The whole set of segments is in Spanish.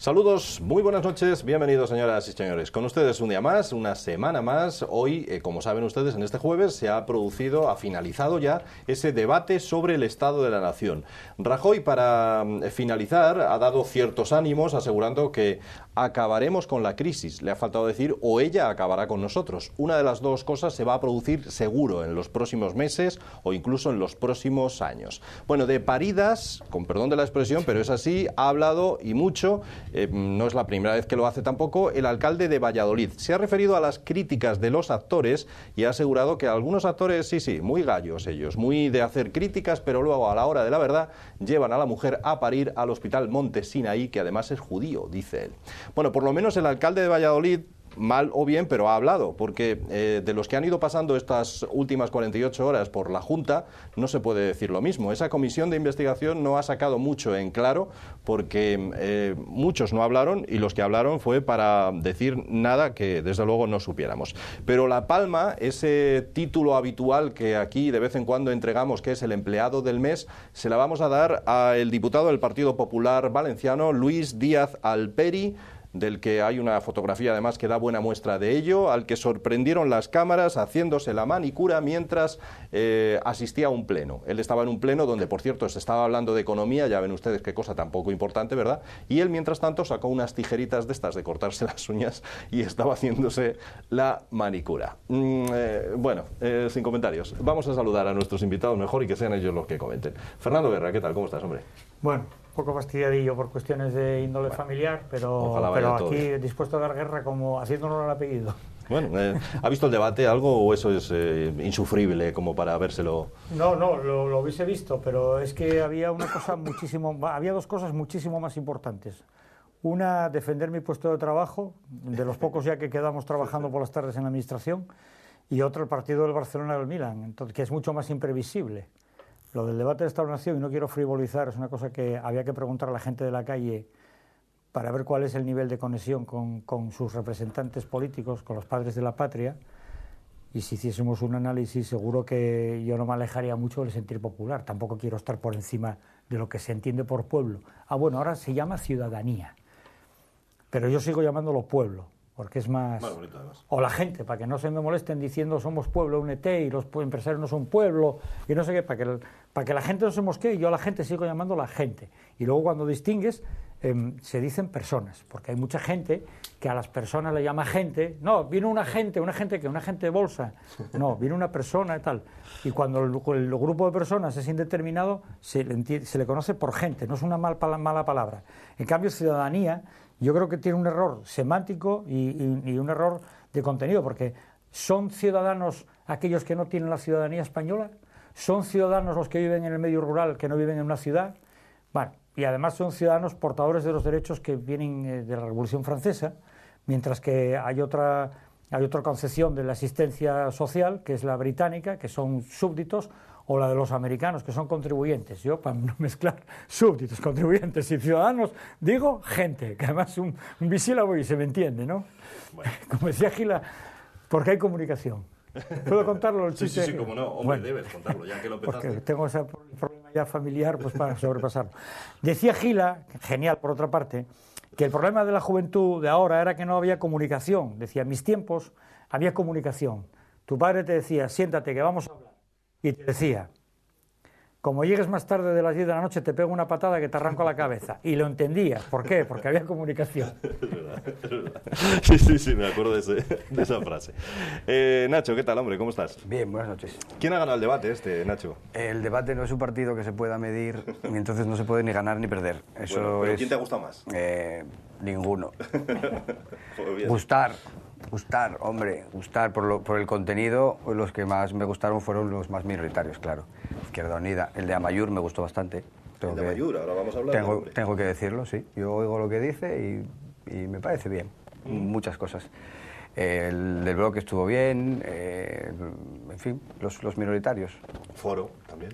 Saludos, muy buenas noches, bienvenidos señoras y señores. Con ustedes un día más, una semana más. Hoy, como saben ustedes, en este jueves se ha finalizado ya ese debate sobre el Estado de la Nación. Rajoy, para finalizar, ha dado ciertos ánimos asegurando que acabaremos con la crisis. Le ha faltado decir, o ella acabará con nosotros. Una de las dos cosas se va a producir seguro en los próximos meses o incluso en los próximos años. Bueno, de paridas, con perdón de la expresión, pero es así, ha hablado y mucho. No es la primera vez que lo hace tampoco el alcalde de Valladolid. Se ha referido a las críticas de los actores y ha asegurado que algunos actores, sí, muy gallos ellos, muy de hacer críticas, pero luego a la hora de la verdad llevan a la mujer a parir al hospital Monte Sinaí, que además es judío, dice él. Bueno, por lo menos el alcalde de Valladolid, mal o bien, pero ha hablado, porque de los que han ido pasando estas últimas 48 horas por la Junta, no se puede decir lo mismo. Esa comisión de investigación no ha sacado mucho en claro, porque muchos no hablaron y los que hablaron fue para decir nada que desde luego no supiéramos. Pero la palma, ese título habitual que aquí de vez en cuando entregamos, que es el empleado del mes, se la vamos a dar al diputado del Partido Popular Valenciano, Luis Díaz Alperi, del que hay una fotografía además que da buena muestra de ello, al que sorprendieron las cámaras haciéndose la manicura mientras asistía a un pleno. Él estaba en un pleno donde, por cierto, se estaba hablando de economía, ya ven ustedes qué cosa tan poco importante, ¿verdad? Y él, mientras tanto, sacó unas tijeritas de estas de cortarse las uñas y estaba haciéndose la manicura. Bueno, sin comentarios. Vamos a saludar a nuestros invitados mejor y que sean ellos los que comenten. Fernando Guerra, ¿qué tal? ¿Cómo estás, hombre? Bueno, un poco fastidiadillo por cuestiones de índole familiar, pero aquí dispuesto a dar guerra como haciéndolo al apellido. Bueno, ¿ha visto el debate algo o eso es insufrible como para vérselo? No, lo hubiese visto, pero es que había dos cosas muchísimo más importantes. Una, defender mi puesto de trabajo, de los pocos ya que quedamos trabajando por las tardes en la administración, y otra, el partido del Barcelona del Milan, entonces, que es mucho más imprevisible. Lo del debate de Estado de Nación, y no quiero frivolizar, es una cosa que había que preguntar a la gente de la calle para ver cuál es el nivel de conexión con sus representantes políticos, con los padres de la patria, y si hiciésemos un análisis seguro que yo no me alejaría mucho del sentir popular. Tampoco quiero estar por encima de lo que se entiende por pueblo. Bueno, ahora se llama ciudadanía, pero yo sigo llamándolo pueblo, porque es más bonito, además. O la gente, para que no se me molesten diciendo somos pueblo, únete, y los empresarios no son pueblo, y no sé qué, para que la gente no se mosquee, yo a la gente sigo llamando la gente. Y luego cuando distingues, se dicen personas, porque hay mucha gente que a las personas le llama gente. No, vino una gente de bolsa. No, vino una persona y tal. Y cuando el grupo de personas es indeterminado, se le conoce por gente, no es una mala palabra. En cambio, ciudadanía, yo creo que tiene un error semántico y un error de contenido, porque ¿son ciudadanos aquellos que no tienen la ciudadanía española? ¿Son ciudadanos los que viven en el medio rural, que no viven en una ciudad? Bueno, y además son ciudadanos portadores de los derechos que vienen de la Revolución Francesa, mientras que hay otra concepción de la asistencia social, que es la británica, que son súbditos, o la de los americanos, que son contribuyentes. Yo, para no mezclar súbditos, contribuyentes y ciudadanos, digo gente, que además un bisílabo y se me entiende, ¿no? Bueno. Como decía Gila, porque hay comunicación. ¿Puedo contarlo el chiste? Sí, como no, hombre, bueno, debes contarlo, ya que lo empezaste. Porque tengo ese problema ya familiar, pues para sobrepasarlo. Decía Gila, genial por otra parte, que el problema de la juventud de ahora era que no había comunicación. Decía, en mis tiempos había comunicación. Tu padre te decía, siéntate, que vamos a hablar. Y te decía, como llegues más tarde de las 10 de la noche te pego una patada que te arranco la cabeza. Y lo entendía. ¿Por qué? Porque había comunicación. Es verdad. Sí, me acuerdo de esa frase. Nacho, ¿qué tal, hombre? ¿Cómo estás? Bien, buenas noches. ¿Quién ha ganado el debate Nacho? El debate no es un partido que se pueda medir, y entonces no se puede ni ganar ni perder. Eso bueno, ¿pero es, quién te gusta más? Ninguno. Gustar, hombre, gustar por el contenido. Los que más me gustaron fueron los más minoritarios, claro. Izquierda Unida, el de Amaiur me gustó bastante. El de Amaiur, ahora vamos a hablar. Tengo que decirlo, sí. Yo oigo lo que dice y me parece bien. Muchas cosas. El del bloque estuvo bien, en fin, los minoritarios. Foro también.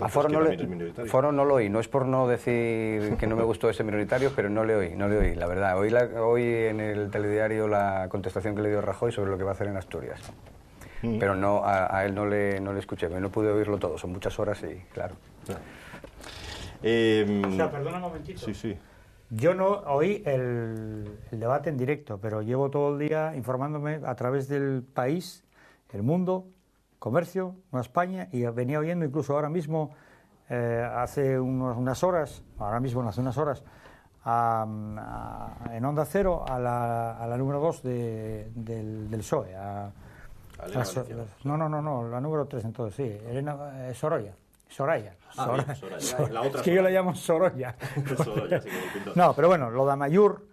A Foro no lo oí, no es por no decir que no me gustó ese minoritario, pero no le oí, la verdad. Oí en el telediario la contestación que le dio Rajoy sobre lo que va a hacer en Asturias. Pero no, a él no le escuché, no pude oírlo todo, son muchas horas y claro. O sea, perdona un momentito. Sí. Yo no oí el debate en directo, pero llevo todo el día informándome a través del País, El Mundo, Comercio, Nueva España, y venía oyendo incluso ahora mismo, hace unas horas, en Onda Cero, a la número 2 del PSOE. No, la número 3 entonces, sí, Soraya. Soraya. La otra es que yo la llamo Sorolla. No, pero bueno, lo de Amaiur,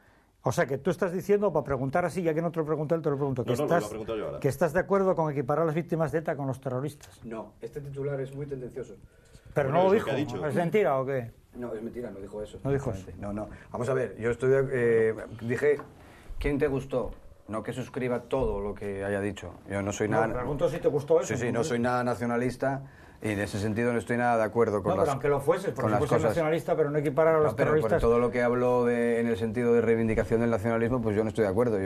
o sea que tú estás diciendo, para preguntar así, ya que no te lo pregunté, te lo pregunto, que estás de acuerdo con equiparar a las víctimas de ETA con los terroristas. No, este titular es muy tendencioso. Pero no lo dijo, ¿es mentira o qué? No, es mentira, no dijo eso. No dijo eso. No. Vamos a ver, yo dije, ¿quién te gustó? No que suscriba todo lo que haya dicho. Yo no soy nada... Me pregunto si te gustó eso. Sí, no soy nada nacionalista y en ese sentido no estoy nada de acuerdo con pero aunque lo fueses, porque fuese nacionalista, pero no equiparar a los terroristas... Por todo lo que hablo en el sentido de reivindicación del nacionalismo, pues yo no estoy de acuerdo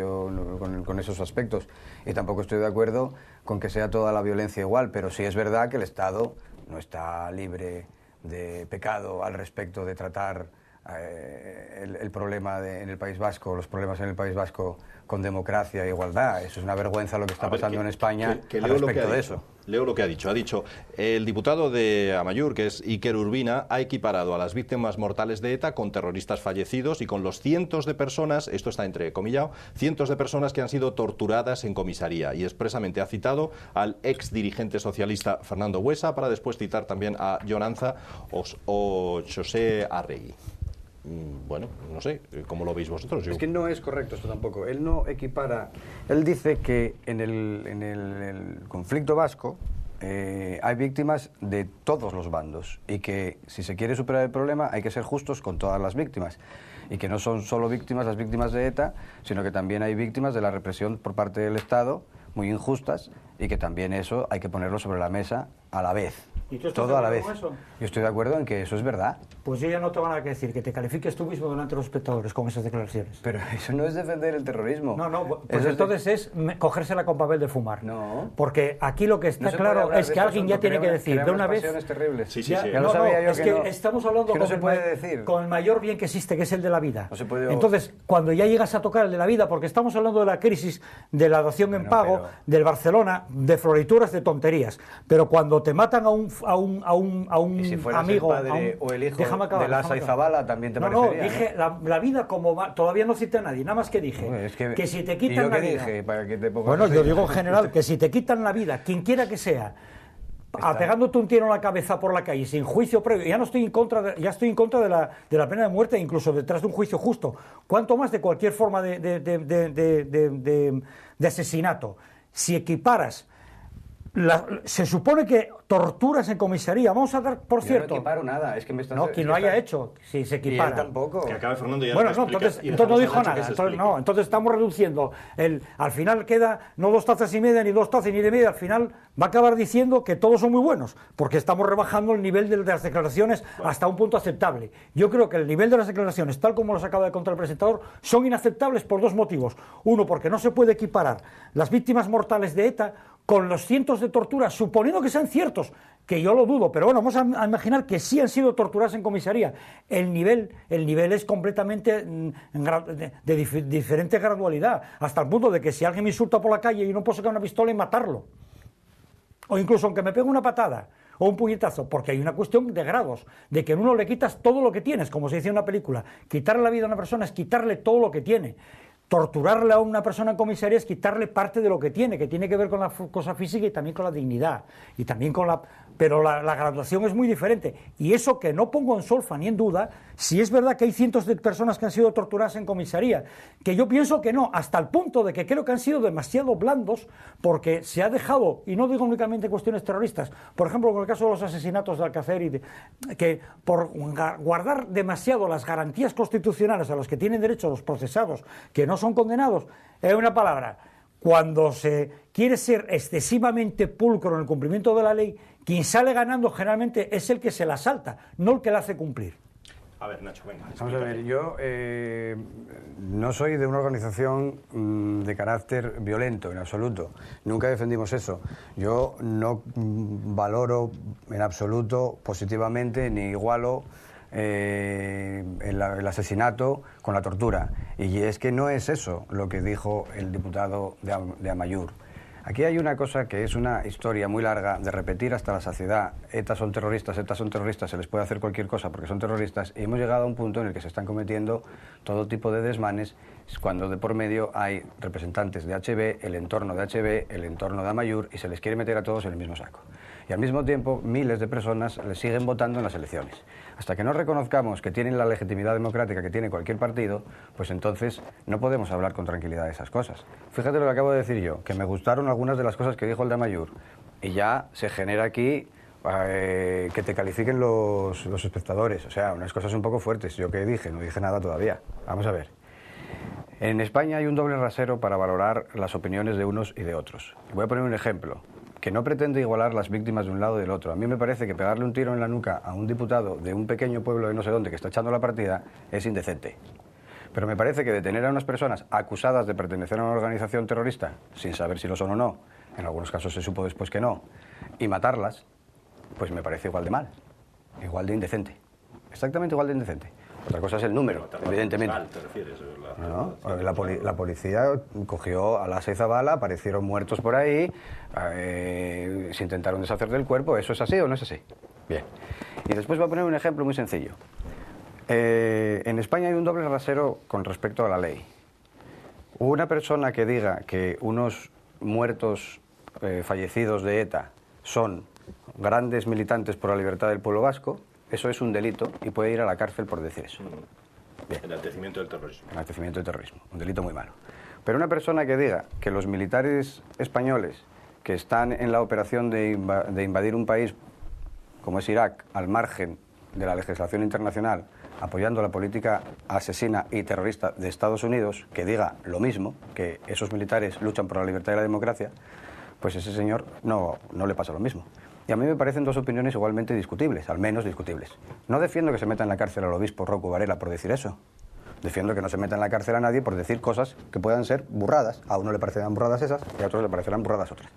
con esos aspectos. Y tampoco estoy de acuerdo con que sea toda la violencia igual, pero sí es verdad que el Estado no está libre de pecado al respecto de tratar el problema en el País Vasco, los problemas en el País Vasco con democracia e igualdad. Eso es una vergüenza lo que está pasando en España al respecto de eso. Leo lo que ha dicho. Ha dicho, el diputado de Amaiur, que es Iker Urbina, ha equiparado a las víctimas mortales de ETA con terroristas fallecidos y con los cientos de personas, esto está entrecomillado, cientos de personas que han sido torturadas en comisaría. Y expresamente ha citado al ex dirigente socialista Fernando Buesa, para después citar también a Jonanza o José Arregui. Bueno, no sé, ¿cómo lo veis vosotros? Es que no es correcto esto tampoco. Él no equipara. Él dice que en el conflicto vasco hay víctimas de todos los bandos y que si se quiere superar el problema hay que ser justos con todas las víctimas. Y que no son solo víctimas las víctimas de ETA, sino que también hay víctimas de la represión por parte del Estado, muy injustas, y que también eso hay que ponerlo sobre la mesa a la vez. ¿Y tú estás todo a la vez? Con eso? Yo estoy de acuerdo en que eso es verdad. Pues yo ya no tengo nada que decir, que te califiques tú mismo delante de los espectadores con esas declaraciones. Pero eso no es defender el terrorismo. No, pues entonces es cogérsela con papel de fumar. No. Porque aquí lo que está claro es que alguien ya tiene que decir de una vez... terribles. Sí. Ya lo sabía yo. Es que estamos hablando con el mayor bien que existe, que es el de la vida. No se puede... Entonces, cuando ya llegas a tocar el de la vida, porque estamos hablando de la crisis de la dación en pago, del Barcelona, de florituras, de tonterías. Pero cuando te matan a un ¿Y si fueras amigo, el padre o el hijo de Lasa y Zabala también te parecería? No, dije la vida como va, todavía no cité a nadie, nada más que dije que si te quitan la vida... Dije, para que te bueno, yo digo en general que si te quitan la vida, quien quiera que sea, pegándote un tiro en la cabeza por la calle sin juicio previo, ya estoy en contra de la pena de muerte, incluso detrás de un juicio justo, cuanto más de cualquier forma de asesinato. Si equiparas se supone que torturas en comisaría, vamos a dar, por cierto... Yo no equiparo nada, es que me estás... No, quien lo haya hecho, si se equipara. Y él tampoco. Que acabe Fernando y bueno, no, entonces no dijo nada, entonces estamos reduciendo, al final queda no 2 tazas y media, ni 2 tazas ni de media, al final va a acabar diciendo que todos son muy buenos, porque estamos rebajando el nivel de las declaraciones hasta un punto aceptable. Yo creo que el nivel de las declaraciones, tal como los acaba de contar el presentador, son inaceptables por 2 motivos. Uno, porque no se puede equiparar las víctimas mortales de ETA con los cientos de torturas, suponiendo que sean ciertos, que yo lo dudo, pero bueno, vamos a imaginar que sí han sido torturadas en comisaría. El nivel es completamente de diferente gradualidad, hasta el punto de que si alguien me insulta por la calle y no puedo sacar una pistola y matarlo, o incluso aunque me pegue una patada o un puñetazo, porque hay una cuestión de grados, de que en uno le quitas todo lo que tienes, como se dice en una película. Quitarle la vida a una persona es quitarle todo lo que tiene. Torturarle a una persona en comisaría es quitarle parte de lo que tiene que ver con la cosa física y también con la dignidad, y también con pero la graduación es muy diferente. Y eso que no pongo en solfa ni en duda, si es verdad que hay cientos de personas que han sido torturadas en comisaría, que yo pienso que no, hasta el punto de que creo que han sido demasiado blandos, porque se ha dejado, y no digo únicamente cuestiones terroristas, por ejemplo, con el caso de los asesinatos de Alcácer, que por guardar demasiado las garantías constitucionales a los que tienen derecho los procesados, que no son condenados, es una palabra. Cuando se quiere ser excesivamente pulcro en el cumplimiento de la ley, quien sale ganando generalmente es el que se la salta, no el que la hace cumplir. A ver, Nacho, venga. Vamos a ver, yo no soy de una organización de carácter violento, en absoluto. Nunca defendimos eso. Yo no valoro en absoluto positivamente ni igualo el asesinato con la tortura. Y es que no es eso lo que dijo el diputado de Amaiur. Aquí hay una cosa que es una historia muy larga de repetir hasta la saciedad. ETA son terroristas, se les puede hacer cualquier cosa porque son terroristas, y hemos llegado a un punto en el que se están cometiendo todo tipo de desmanes cuando de por medio hay representantes de HB, el entorno de HB, el entorno de Amaiur, y se les quiere meter a todos en el mismo saco. Y al mismo tiempo miles de personas les siguen votando en las elecciones. Hasta que no reconozcamos que tienen la legitimidad democrática que tiene cualquier partido, pues entonces no podemos hablar con tranquilidad de esas cosas. Fíjate lo que acabo de decir yo, que me gustaron algunas de las cosas que dijo el de Amaiur, y ya se genera aquí que te califiquen los espectadores. O sea, unas cosas un poco fuertes. ¿Yo qué dije? No dije nada todavía. Vamos a ver. En España hay un doble rasero para valorar las opiniones de unos y de otros. Voy a poner un ejemplo que no pretende igualar las víctimas de un lado y del otro. A mí me parece que pegarle un tiro en la nuca a un diputado de un pequeño pueblo de no sé dónde que está echando la partida es indecente. Pero me parece que detener a unas personas acusadas de pertenecer a una organización terrorista, sin saber si lo son o no, en algunos casos se supo después que no, y matarlas, pues me parece igual de mal, igual de indecente, exactamente igual de indecente. Otra cosa es el número, evidentemente. ¿Te refieres? La policía cogió a Lasa y Zabala, aparecieron muertos por ahí, se intentaron deshacer del cuerpo. ¿Eso es así o no es así? Bien. Y después voy a poner un ejemplo muy sencillo. En España hay un doble rasero con respecto a la ley. Una persona que diga que unos muertos fallecidos de ETA son grandes militantes por la libertad del pueblo vasco, eso es un delito y puede ir a la cárcel por decir eso. Bien. Enaltecimiento del terrorismo. Enaltecimiento del terrorismo, un delito muy malo. Pero una persona que diga que los militares españoles que están en la operación de invadir un país como es Irak, al margen de la legislación internacional, apoyando la política asesina y terrorista de Estados Unidos, que diga lo mismo, que esos militares luchan por la libertad y la democracia, pues ese señor no le pasa lo mismo. Y a mí me parecen dos opiniones igualmente discutibles, al menos discutibles. No defiendo que se meta en la cárcel al obispo Rocco Varela por decir eso. Defiendo que no se meta en la cárcel a nadie por decir cosas que puedan ser burradas. A uno le parecerán burradas esas y a otros le parecerán burradas otras.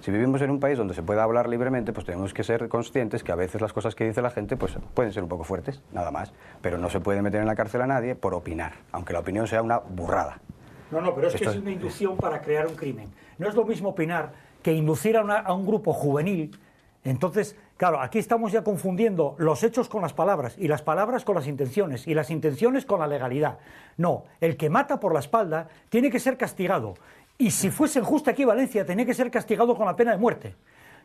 Si vivimos en un país donde se pueda hablar libremente, pues tenemos que ser conscientes que a veces las cosas que dice la gente pues pueden ser un poco fuertes, nada más. Pero no se puede meter en la cárcel a nadie por opinar, aunque la opinión sea una burrada. No, pero es que es una inducción para crear un crimen. No es lo mismo opinar que inducir a un grupo juvenil. Entonces, claro, aquí estamos ya confundiendo los hechos con las palabras, y las palabras con las intenciones, y las intenciones con la legalidad. No, el que mata por la espalda tiene que ser castigado, y si fuese en justa equivalencia, tenía que ser castigado con la pena de muerte.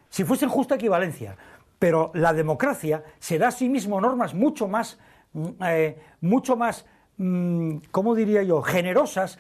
Si fuese en justa equivalencia. Pero la democracia se da a sí mismo normas mucho más, ¿cómo diría yo?, generosas,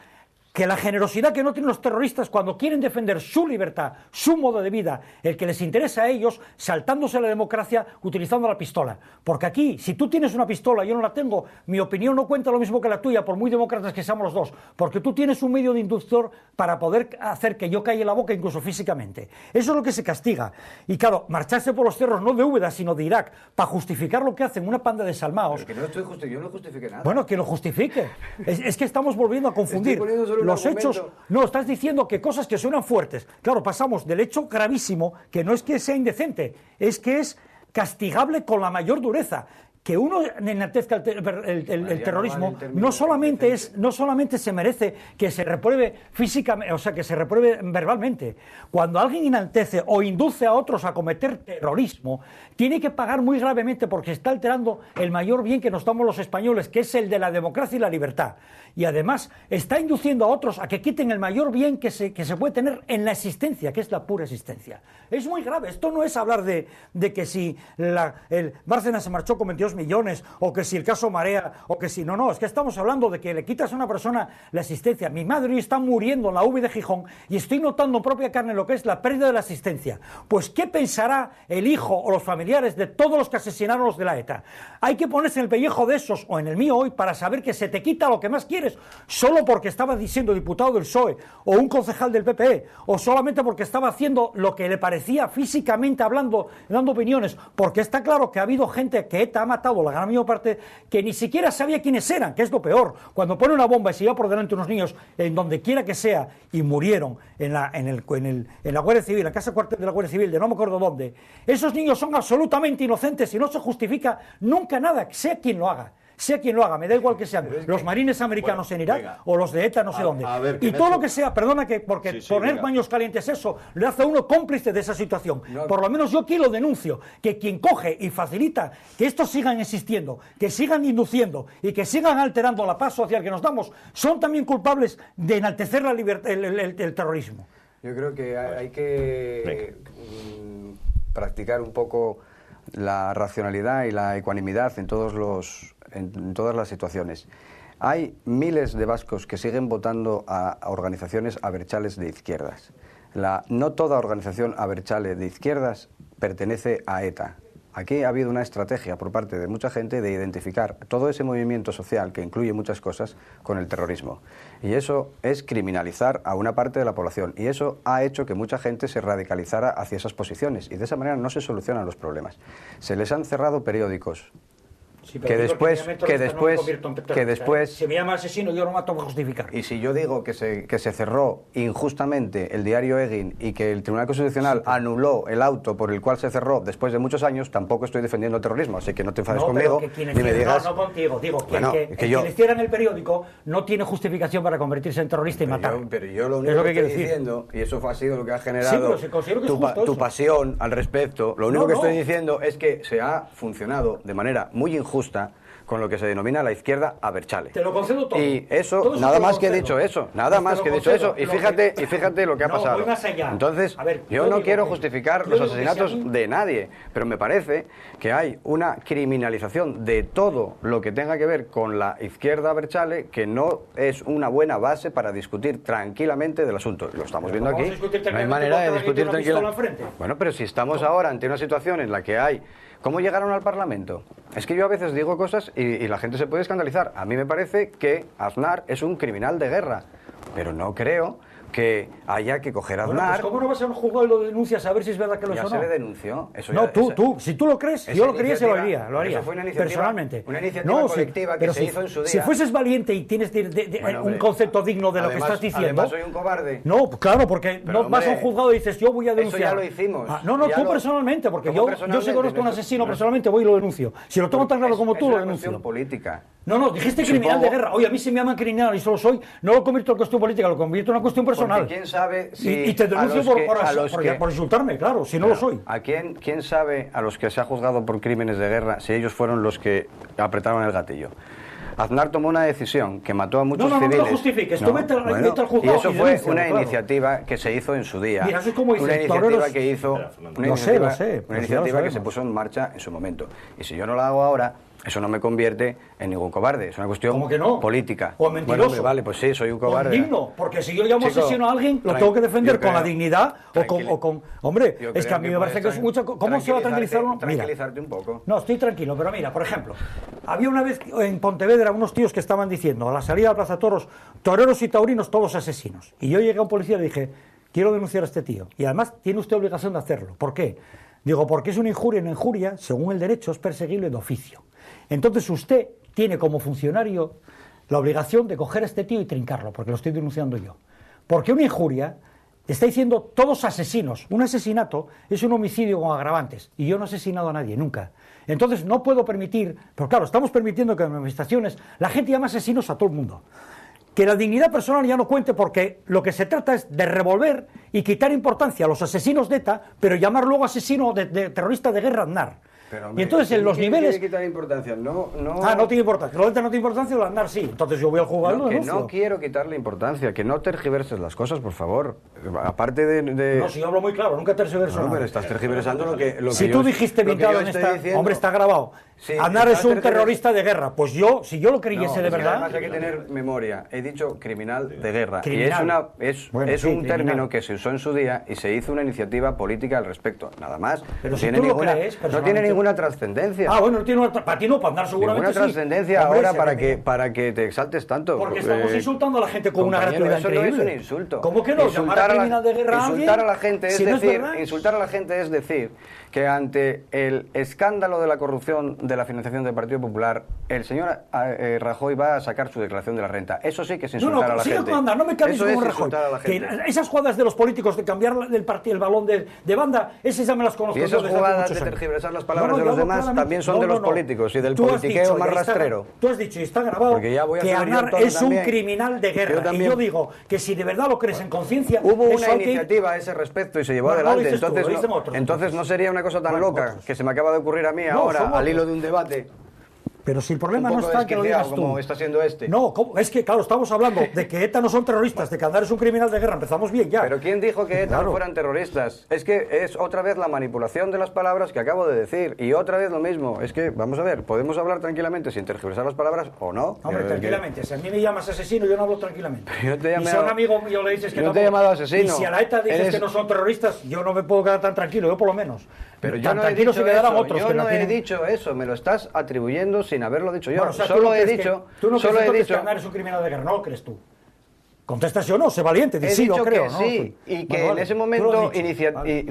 que la generosidad que no tienen los terroristas cuando quieren defender su libertad, su modo de vida, el que les interesa a ellos, saltándose la democracia utilizando la pistola. Porque aquí, si tú tienes una pistola y yo no la tengo, mi opinión no cuenta lo mismo que la tuya, por muy demócratas que seamos los dos, porque tú tienes un medio de inductor para poder hacer que yo calle la boca incluso físicamente. Eso es lo que se castiga. Y claro, marcharse por los cerros no de Úbeda, sino de Irak, para justificar lo que hacen una panda de salmaos. Pero que yo no justifique nada. Bueno, que lo justifique. Es que estamos volviendo a confundir los hechos. No, estás diciendo que cosas que suenan fuertes. Claro, pasamos del hecho gravísimo, que no es que sea indecente, es que es castigable con la mayor dureza. Que uno enaltezca el terrorismo no solamente se merece que se repruebe físicamente, o sea, que se repruebe verbalmente. Cuando alguien enaltece o induce a otros a cometer terrorismo, tiene que pagar muy gravemente porque está alterando el mayor bien que nos damos los españoles, que es el de la democracia y la libertad. Y además está induciendo a otros a que quiten el mayor bien que se puede tener en la existencia, que es la pura existencia. Es muy grave. Esto no es hablar de que si el Bárcenas se marchó con 22 millones, o que si el caso Marea, o que si... No, es que estamos hablando de que le quitas a una persona la existencia. Mi madre hoy está muriendo en la UBI de Gijón y estoy notando en propia carne lo que es la pérdida de la existencia. Pues, ¿qué pensará el hijo o los familiares de todos los que asesinaron los de la ETA? Hay que ponerse en el pellejo de esos, o en el mío hoy, para saber que se te quita lo que más quieres, solo porque estaba siendo diputado del PSOE, o un concejal del PPE, o solamente porque estaba haciendo lo que le parecía físicamente hablando, dando opiniones, porque está claro que ha habido gente que ETA ha matado matado la gran mayor parte, que ni siquiera sabía quiénes eran, que es lo peor. Cuando pone una bomba y se lleva por delante unos niños en donde quiera que sea y murieron en la Guardia Civil, en la casa cuartel de la Guardia Civil, de no me acuerdo dónde, esos niños son absolutamente inocentes y no se justifica nunca nada, sea quien lo haga. Sea quien lo haga, me da igual que sean los marines americanos en Irak o los de ETA no sé dónde. Y todo lo que sea, perdona que, porque poner paños calientes eso, le hace a uno cómplice de esa situación. Por lo menos yo aquí lo denuncio, que quien coge y facilita que estos sigan existiendo, que sigan induciendo y que sigan alterando la paz social que nos damos, son también culpables de enaltecer la libertad, el terrorismo. Yo creo que hay que practicar un poco la racionalidad y la ecuanimidad en todas las situaciones. Hay miles de vascos que siguen votando a organizaciones abertzales de izquierdas. No toda organización abertzale de izquierdas pertenece a ETA. Aquí ha habido una estrategia por parte de mucha gente de identificar todo ese movimiento social, que incluye muchas cosas, con el terrorismo. Y eso es criminalizar a una parte de la población. Y eso ha hecho que mucha gente se radicalizara hacia esas posiciones. Y de esa manera no se solucionan los problemas. Se les han cerrado periódicos. Sí, que después si me llama asesino yo no mato para justificar. Y si yo digo que se cerró injustamente el diario Egin y que el Tribunal Constitucional anuló el auto por el cual se cerró después de muchos años, tampoco estoy defendiendo el terrorismo, así que no te enfades conmigo ni me digas... No contigo, digo bueno, que quien hiciera en el periódico no tiene justificación para convertirse en terrorista y matar. Pero yo lo único que estoy diciendo, y eso ha sido lo que ha generado tu pasión al respecto, lo único que estoy diciendo es que se ha funcionado de manera muy injusta con lo que se denomina la izquierda abertzale. Te lo concedo todo. Y eso, nada más que he dicho eso, y fíjate lo que ha pasado. Entonces, yo no quiero justificar los asesinatos de nadie, pero me parece que hay una criminalización de todo lo que tenga que ver con la izquierda abertzale que no es una buena base para discutir tranquilamente del asunto. Lo estamos viendo aquí. No hay manera de discutir tranquilamente. Bueno, pero si estamos ahora ante una situación en la que hay... ¿Cómo llegaron al Parlamento? Es que yo a veces digo cosas y la gente se puede escandalizar. A mí me parece que Aznar es un criminal de guerra, pero no creo que haya que coger a Aznar... Pues ¿cómo no vas a un juzgado y lo denuncias a ver si es verdad que lo sonó? Ya se le denunció. Eso no, si tú lo crees, si yo lo creía, se lo haría. Eso fue una iniciativa, personalmente. Una iniciativa colectiva que se hizo en su día. Si fueses valiente y tienes un concepto digno de lo que estás diciendo... Además soy un cobarde. No, claro, porque no vas a un juzgado y dices, yo voy a denunciar. Eso ya lo hicimos. Tú personalmente, porque yo si conozco a un asesino personalmente voy y lo denuncio. Si lo tomo tan claro como tú, lo denuncio. Es una cuestión política. No, dijiste criminal de guerra. Oye, a mí se me llaman criminal y solo soy... No lo convierto en cuestión política, lo convierto en una cuestión personal. Porque quién sabe... y te denuncio por insultarme, claro, si no lo soy. ¿A quién sabe a los que se ha juzgado por crímenes de guerra si ellos fueron los que apretaron el gatillo? Aznar tomó una decisión que mató a muchos civiles. No lo justifiques, tú vete al juzgado. Y eso fue una iniciativa que se hizo en su día. Mira, eso es como una iniciativa que hizo... Una iniciativa que se puso en marcha en su momento. Y si yo no la hago ahora... Eso no me convierte en ningún cobarde, es una cuestión política. O mentiroso. Bueno, vale, pues sí, soy un cobarde. O indigno, porque si yo llamo asesino a alguien, lo tengo que defender con la dignidad o con... Hombre, es que a mí me parece que es mucho... ¿Cómo se va a tranquilizar uno? Tranquilizarte un poco. No, estoy tranquilo, pero mira, por ejemplo, había una vez en Pontevedra unos tíos que estaban diciendo, a la salida de la Plaza Toros, toreros y taurinos, todos asesinos. Y yo llegué a un policía y le dije, quiero denunciar a este tío. Y además tiene usted obligación de hacerlo. ¿Por qué? Digo, porque es una injuria, y una injuria, según el derecho, es perseguible de oficio. Entonces usted tiene como funcionario la obligación de coger a este tío y trincarlo, porque lo estoy denunciando yo. Porque una injuria está diciendo todos asesinos. Un asesinato es un homicidio con agravantes, y yo no he asesinado a nadie, nunca. Entonces no puedo permitir, pero claro, estamos permitiendo que en manifestaciones la gente llame asesinos a todo el mundo. Que la dignidad personal ya no cuente, porque lo que se trata es de revolver y quitar importancia a los asesinos de ETA, pero llamar luego asesino de terrorista de guerra Aznar. Pero, hombre, y entonces en los niveles... ¿Quiere quitar importancia? No tiene importancia. Lo de ETA no tiene importancia, lo de Aznar sí. Entonces yo voy al juzgado. Que no quiero quitarle importancia, que no tergiverses las cosas, por favor. Aparte de... No, si yo hablo muy claro, nunca tergiverso nada. Pero estás tergiversando lo que si tú dijiste bien claro en esta... Hombre, está grabado. Sí, Aznar es un terrorista de guerra. Pues si yo lo creyese de verdad... Además hay que tener memoria. He dicho criminal de guerra. Criminal. Y es un término que se usó en su día y se hizo una iniciativa política al respecto. Nada más. Pero si tú lo crees, no tiene ninguna ninguna trascendencia. Ah, bueno, no tiene para ti no, para andar seguramente ninguna trascendencia ahora para que te exaltes tanto. Porque estamos insultando a la gente con una gratuidad increíble. Eso no es un insulto. ¿Cómo que no? Llamar a criminal de guerra a alguien, insultar a la gente es si no decir, es insultar a la gente es decir que ante el escándalo de la corrupción de la financiación del Partido Popular, el señor Rajoy va a sacar su declaración de la renta. Eso sí que es insultar a la gente. No me cambies con Rajoy. Que esas jugadas de los políticos de cambiar el balón de banda, esas ya me las conozco. Y esas jugadas de tergiversar las palabras de los demás también son de los políticos y del politiqueo más rastrero. Tú has dicho, y está grabado, que Aznar es un criminal de guerra. Y yo digo que si de verdad lo crees en conciencia... Hubo una iniciativa a ese respecto y se llevó adelante. Entonces no sería una cosa tan loca que se me acaba de ocurrir a mí ahora, al hilo de un debate. Pero si el problema no está en que lo digas tú. Como está siendo este. No, es que, claro, estamos hablando de que ETA no son terroristas, de que Aznar es un criminal de guerra. Empezamos bien ya. Pero ¿quién dijo que ETA no fueran terroristas? Es que es otra vez la manipulación de las palabras que acabo de decir. Y otra vez lo mismo. Es que, vamos a ver, ¿podemos hablar tranquilamente sin tergiversar las palabras o no? Hombre, tranquilamente. Si a mí me llamas asesino, yo no hablo tranquilamente. Yo te y si a un amigo mío le dices que no te he llamado asesino. Y si a la ETA dices que no son terroristas, yo no me puedo quedar tan tranquilo, yo por lo menos. Pero yo no he dicho eso. Yo no he dicho eso. Me lo estás atribuyendo sin haberlo dicho yo. Bueno, solo he dicho que Aznar es un criminal de guerra, ¿no lo crees tú? Contesta sí o no, sé valiente, sí, yo creo, que sí, ¿no? Y que en ese momento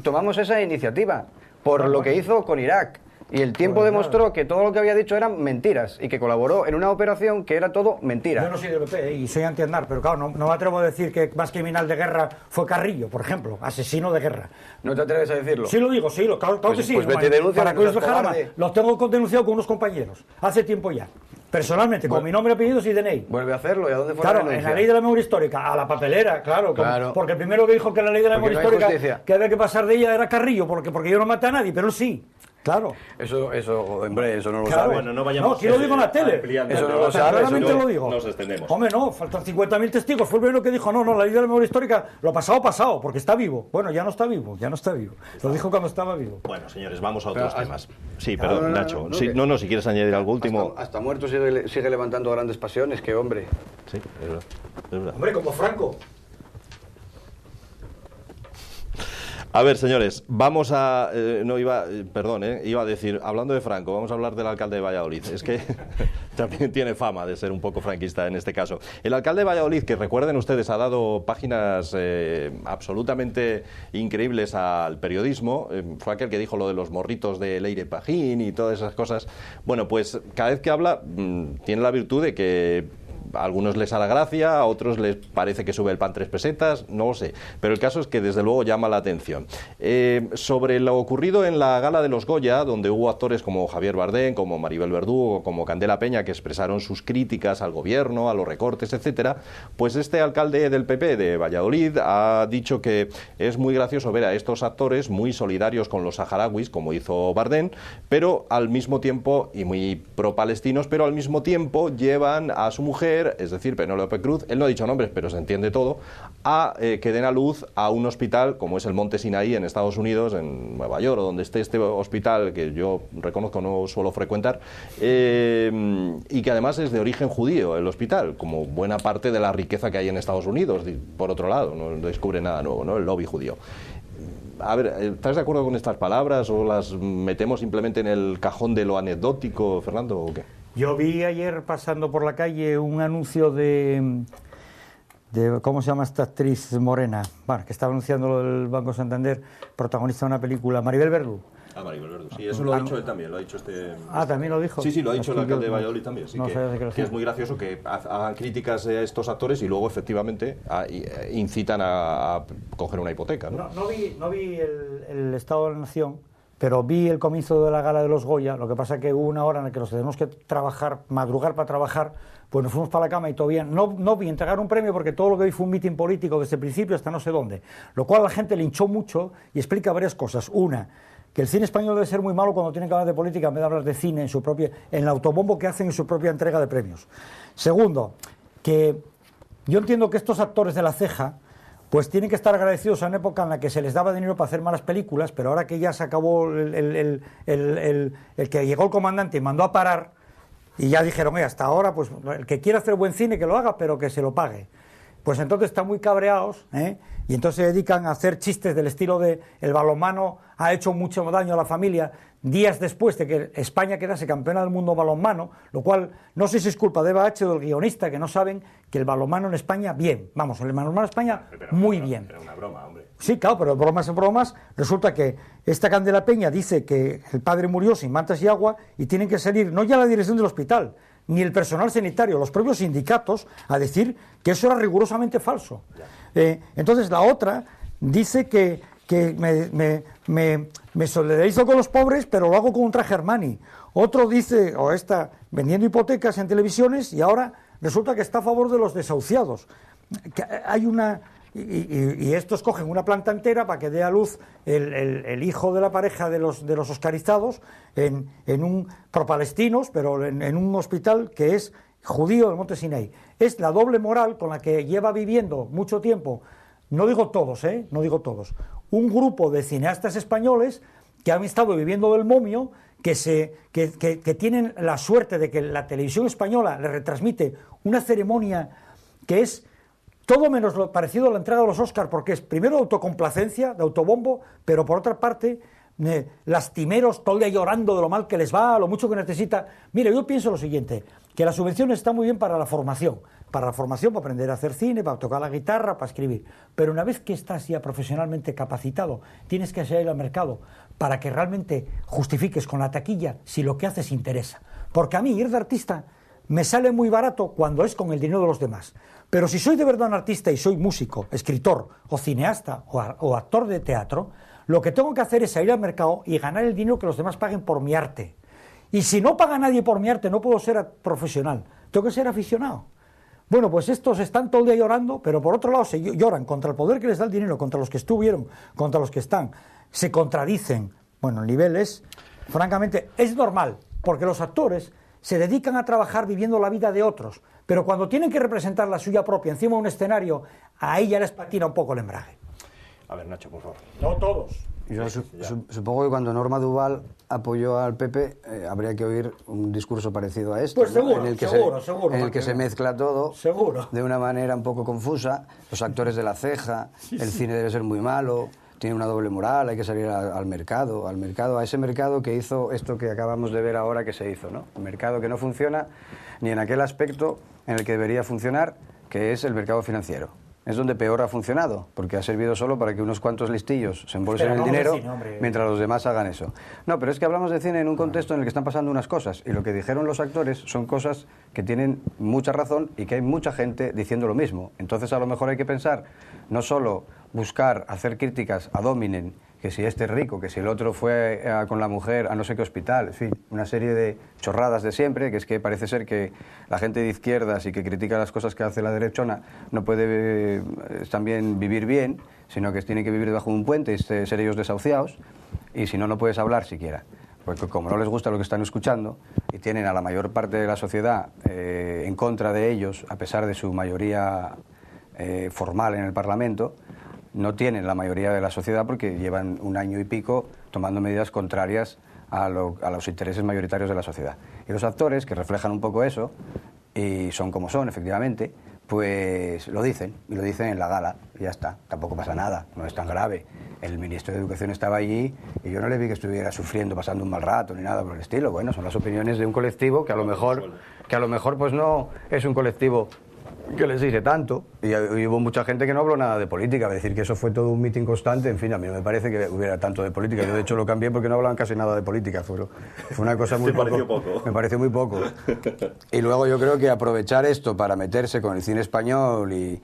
tomamos esa iniciativa por lo que hizo con Irak. Y el tiempo demostró que todo lo que había dicho eran mentiras y que colaboró en una operación que era todo mentira. Yo no soy del PP y soy anti-Aznar, pero claro, no me atrevo a decir que más criminal de guerra fue Carrillo, por ejemplo, asesino de guerra. ¿No te atreves a decirlo? Sí lo digo, claro que sí. Pues vete denuncia para que os dejara, los tengo denunciado con unos compañeros, hace tiempo ya. Personalmente, con mi nombre, apellidos y DNI. Vuelve a hacerlo, ¿y a dónde fue la denuncia? En la ley de la memoria histórica, a la papelera, claro. Porque el primero que dijo que la ley de la memoria histórica que había que pasar de ella era Carrillo, porque yo no maté a nadie, pero él sí. Claro. Eso, hombre, eso no lo sabe. Bueno, no vayamos. No, aquí lo digo en la tele. Eso no lo sabe. Claramente lo digo. Nos extendemos. Hombre, no, faltan 50.000 testigos. Fue el primero que dijo, no, la ley de la memoria histórica, lo pasado, porque está vivo. Bueno, ya no está vivo. Lo dijo cuando estaba vivo. Bueno, señores, vamos a otros temas. Sí, perdón, Nacho. Si quieres añadir algo último. Hasta muerto sigue levantando grandes pasiones, que hombre. Sí, es verdad. Hombre, como Franco. A ver, señores, vamos a... iba a decir, hablando de Franco, vamos a hablar del alcalde de Valladolid. Es que también tiene fama de ser un poco franquista en este caso. El alcalde de Valladolid, que recuerden ustedes, ha dado páginas absolutamente increíbles al periodismo. Fue aquel que dijo lo de los morritos de Leire Pajín y todas esas cosas. Bueno, pues cada vez que habla tiene la virtud de que... A algunos les hará gracia, a otros les parece que sube el pan 3 pesetas, no lo sé. Pero el caso es que desde luego llama la atención. Sobre lo ocurrido en la gala de los Goya, donde hubo actores como Javier Bardem, como Maribel Verdú, como Candela Peña, que expresaron sus críticas al gobierno, a los recortes, etcétera, pues este alcalde del PP de Valladolid ha dicho que es muy gracioso ver a estos actores muy solidarios con los saharauis, como hizo Bardem, pero al mismo tiempo, y muy pro-palestinos, pero al mismo tiempo llevan a su mujer, es decir, Penélope Cruz, él no ha dicho nombres, pero se entiende todo, a que den a luz a un hospital como es el Monte Sinaí en Estados Unidos, en Nueva York, o donde esté este hospital que yo reconozco no suelo frecuentar, y que además es de origen judío el hospital, como buena parte de la riqueza que hay en Estados Unidos. Por otro lado, no descubre nada nuevo, ¿no? El lobby judío. A ver, ¿estás de acuerdo con estas palabras o las metemos simplemente en el cajón de lo anecdótico, Fernando, o qué? Yo vi ayer pasando por la calle un anuncio de ¿cómo se llama esta actriz morena? Bueno, que estaba anunciando lo del Banco Santander, protagonista de una película, Maribel Verdú. Maribel Verdú, sí, eso lo ha dicho él también, lo ha dicho ¿también lo dijo? Sí, lo ha dicho el alcalde de Valladolid también, sí, que es muy gracioso que hagan críticas a estos actores y luego efectivamente incitan a coger una hipoteca, ¿no? No vi el Estado de la Nación, pero vi el comienzo de la gala de los Goya. Lo que pasa es que hubo una hora en la que nos tenemos que madrugar para trabajar, pues nos fuimos para la cama y todavía no vi entregar un premio porque todo lo que vi fue un mitin político desde el principio hasta no sé dónde, lo cual la gente le hinchó mucho y explica varias cosas. Una, que el cine español debe ser muy malo cuando tiene que hablar de política en vez de hablar de cine en el autobombo que hacen en su propia entrega de premios. Segundo, que yo entiendo que estos actores de La Ceja pues tienen que estar agradecidos a una época en la que se les daba dinero para hacer malas películas, pero ahora que ya se acabó el que llegó el comandante y mandó a parar, y ya dijeron, hasta ahora, pues el que quiera hacer buen cine que lo haga, pero que se lo pague. pues entonces están muy cabreados, y entonces se dedican a hacer chistes del estilo de el balonmano ha hecho mucho daño a la familia días después de que España quedase campeona del mundo balonmano, lo cual no sé si es culpa de Bache o del guionista, que no saben que el balonmano en España, bien, vamos, el balonmano en España, muy bien. Era una broma, hombre. Sí, claro, pero bromas en bromas, resulta que esta Candela Peña dice que el padre murió sin mantas y agua y tienen que salir no ya la dirección del hospital, ni el personal sanitario, los propios sindicatos, a decir que eso era rigurosamente falso. Entonces la otra dice que me solidarizo con los pobres, pero lo hago con un traje Armani. Otro dice, o está vendiendo hipotecas en televisiones y ahora resulta que está a favor de los desahuciados. Que hay una... Y estos cogen una planta entera para que dé a luz el hijo de la pareja de los oscarizados en un pro-palestinos, pero en un hospital que es judío del Monte Sinaí. Es la doble moral con la que lleva viviendo mucho tiempo, no digo todos, no digo todos, un grupo de cineastas españoles que han estado viviendo del momio, que tienen la suerte de que la televisión española le retransmite una ceremonia que es todo menos lo parecido a la entrega de los Oscars, porque es primero de autocomplacencia, de autobombo, pero por otra parte, lastimeros, todo el día llorando de lo mal que les va, lo mucho que necesita. Mire, yo pienso lo siguiente, que las subvenciones están muy bien para la formación, para aprender a hacer cine, para tocar la guitarra, para escribir, pero una vez que estás ya profesionalmente capacitado, tienes que salir al mercado para que realmente justifiques con la taquilla si lo que haces interesa. Porque a mí ir de artista me sale muy barato cuando es con el dinero de los demás. Pero si soy de verdad un artista y soy músico, escritor o cineasta o actor de teatro, lo que tengo que hacer es salir al mercado y ganar el dinero que los demás paguen por mi arte. Y si no paga nadie por mi arte, no puedo ser profesional, tengo que ser aficionado. Bueno, pues estos están todo el día llorando, pero por otro lado se lloran contra el poder que les da el dinero, contra los que estuvieron, contra los que están, se contradicen. Bueno, el nivel es, francamente, es normal, porque los actores se dedican a trabajar viviendo la vida de otros, pero cuando tienen que representar la suya propia encima de un escenario, a ella les patina un poco el embrague. A ver, Nacho, por favor. No todos. Yo supongo que cuando Norma Duval apoyó al PP, habría que oír un discurso parecido a este, pues seguro, ¿no? seguro, en el que se mezcla todo seguro, de una manera un poco confusa, los actores de la ceja, el cine debe ser muy malo, tiene una doble moral, hay que salir al mercado, a ese mercado que hizo esto que acabamos de ver ahora que se hizo, ¿no? Un mercado que no funciona ni en aquel aspecto en el que debería funcionar, que es el mercado financiero. Es donde peor ha funcionado, porque ha servido solo para que unos cuantos listillos se embolsen el dinero mientras los demás hagan eso. No, pero es que hablamos de cine en un contexto en el que están pasando unas cosas, y lo que dijeron los actores son cosas que tienen mucha razón y que hay mucha gente diciendo lo mismo. Entonces a lo mejor hay que pensar, no solo buscar hacer críticas ad hominem, que si este es rico, que si el otro fue con la mujer a no sé qué hospital, en fin, una serie de chorradas de siempre, que es que parece ser que la gente de izquierdas y que critica las cosas que hace la derechona no puede también vivir bien, sino que tiene que vivir debajo de un puente y ser ellos desahuciados, y si no, no puedes hablar siquiera. Porque como no les gusta lo que están escuchando y tienen a la mayor parte de la sociedad en contra de ellos, a pesar de su mayoría formal en el Parlamento, no tienen la mayoría de la sociedad porque llevan un año y pico tomando medidas contrarias a los intereses mayoritarios de la sociedad. Y los actores, que reflejan un poco eso, y son como son, efectivamente, pues lo dicen, y lo dicen en la gala, y ya está, tampoco pasa nada, no es tan grave. El ministro de Educación estaba allí y yo no le vi que estuviera sufriendo, pasando un mal rato, ni nada por el estilo. Bueno, son las opiniones de un colectivo que a lo mejor pues no es un colectivo que les dice tanto, y hubo mucha gente que no habló nada de política, a decir que eso fue todo un mitin constante, en fin, a mí no me parece que hubiera tanto de política, yo de hecho lo cambié porque no hablaban casi nada de política, fue una cosa muy poco, me pareció muy poco. Y luego yo creo que aprovechar esto para meterse con el cine español y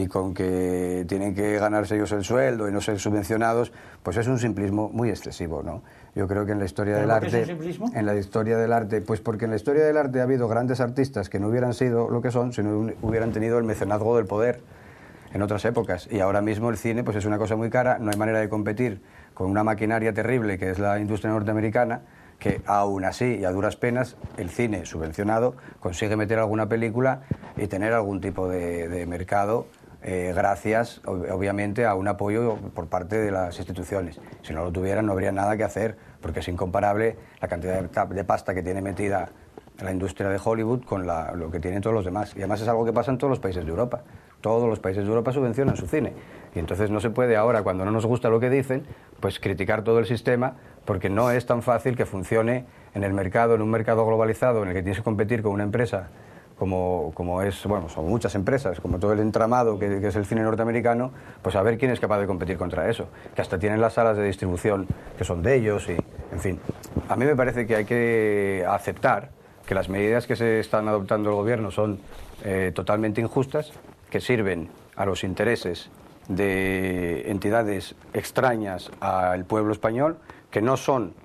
con que tienen que ganarse ellos el sueldo y no ser subvencionados, pues es un simplismo muy excesivo, ¿no? Yo creo que en la historia del arte... ¿Qué es un simplismo? En la historia del arte, pues porque en la historia del arte ha habido grandes artistas que no hubieran sido lo que son si no hubieran tenido el mecenazgo del poder en otras épocas. Y ahora mismo el cine pues es una cosa muy cara, no hay manera de competir con una maquinaria terrible que es la industria norteamericana, que aún así y a duras penas el cine subvencionado consigue meter alguna película y tener algún tipo de mercado, gracias obviamente a un apoyo por parte de las instituciones. Si no lo tuvieran no habría nada que hacer, porque es incomparable la cantidad de pasta que tiene metida la industria de Hollywood con lo que tienen todos los demás. Y además es algo que pasa en todos los países de Europa. Todos los países de Europa subvencionan su cine. Y entonces no se puede ahora, cuando no nos gusta lo que dicen, pues criticar todo el sistema, porque no es tan fácil que funcione en el mercado, en un mercado globalizado en el que tienes que competir con una empresa como es, bueno, son muchas empresas, como todo el entramado que es el cine norteamericano, pues a ver quién es capaz de competir contra eso, que hasta tienen las salas de distribución que son de ellos y, en fin. A mí me parece que hay que aceptar que las medidas que se están adoptando el gobierno son totalmente injustas, que sirven a los intereses de entidades extrañas al pueblo español, que no son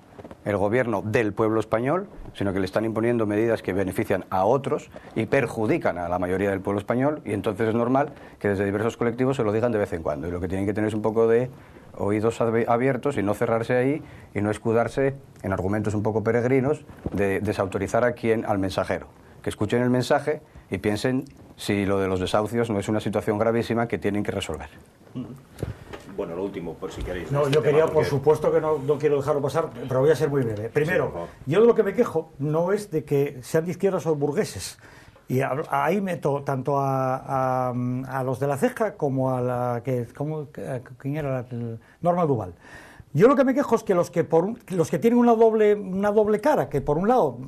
el gobierno del pueblo español, sino que le están imponiendo medidas que benefician a otros y perjudican a la mayoría del pueblo español, y entonces es normal que desde diversos colectivos se lo digan de vez en cuando, y lo que tienen que tener es un poco de oídos abiertos y no cerrarse ahí y no escudarse en argumentos un poco peregrinos de desautorizar al mensajero, que escuchen el mensaje y piensen si lo de los desahucios no es una situación gravísima que tienen que resolver. Bueno, lo último, por si queréis. No, yo quería, por supuesto que no quiero dejarlo pasar, pero voy a ser muy breve. Primero, yo de lo que me quejo no es de que sean de izquierdas o burgueses. Y ahí meto tanto a los de la Ceja como a la que... ¿Quién era? Norma Duval. Yo lo que me quejo es que los que tienen una doble cara, que por un lado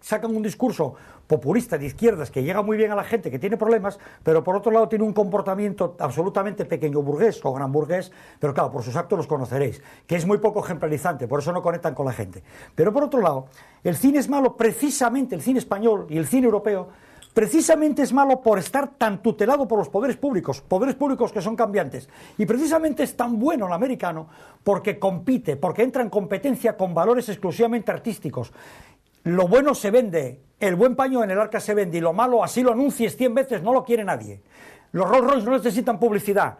sacan un discurso populista de izquierdas que llega muy bien a la gente que tiene problemas, pero por otro lado tiene un comportamiento absolutamente pequeño burgués o gran burgués, pero claro, por sus actos los conoceréis, que es muy poco ejemplarizante, por eso no conectan con la gente. Pero por otro lado, el cine es malo, precisamente el cine español y el cine europeo, precisamente es malo por estar tan tutelado por los poderes públicos que son cambiantes, y precisamente es tan bueno el americano porque compite, porque entra en competencia con valores exclusivamente artísticos. Lo bueno se vende, el buen paño en el arca se vende, y lo malo, así lo anuncies 100 veces, no lo quiere nadie. Los Rolls Royce no necesitan publicidad,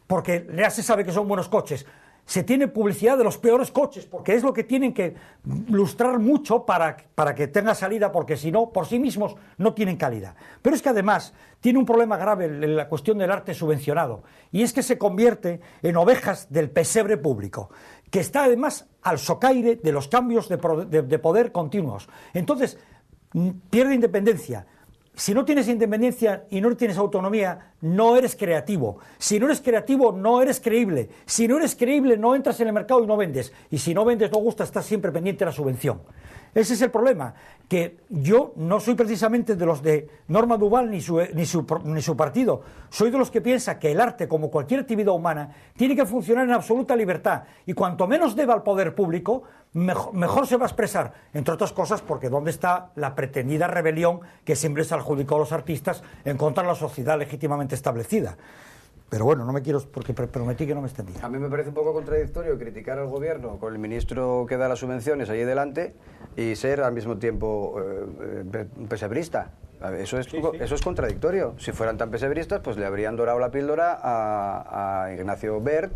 porque ya se sabe que son buenos coches. Se tiene publicidad de los peores coches, porque es lo que tienen que lustrar mucho para que tenga salida, porque si no, por sí mismos no tienen calidad. Pero es que además tiene un problema grave en la cuestión del arte subvencionado, y es que se convierte en ovejas del pesebre público, que está además al socaire de los cambios de poder continuos. Entonces, pierde independencia. Si no tienes independencia y no tienes autonomía, no eres creativo. Si no eres creativo, no eres creíble. Si no eres creíble, no entras en el mercado y no vendes. Y si no vendes, no gusta, estás siempre pendiente de la subvención. Ese es el problema, que yo no soy precisamente de los de Norma Duval ni su partido. Soy de los que piensa que el arte, como cualquier actividad humana, tiene que funcionar en absoluta libertad. Y cuanto menos deba al poder público, mejor se va a expresar. Entre otras cosas, porque ¿dónde está la pretendida rebelión que siempre se adjudicó a los artistas en contra de la sociedad legítimamente establecida? Pero bueno, no me quiero, porque prometí que no me extendía. A mí me parece un poco contradictorio criticar al gobierno con el ministro que da las subvenciones ahí delante y ser al mismo tiempo pesebrista. Eso es contradictorio. Si fueran tan pesebristas, pues le habrían dorado la píldora a Ignacio Wert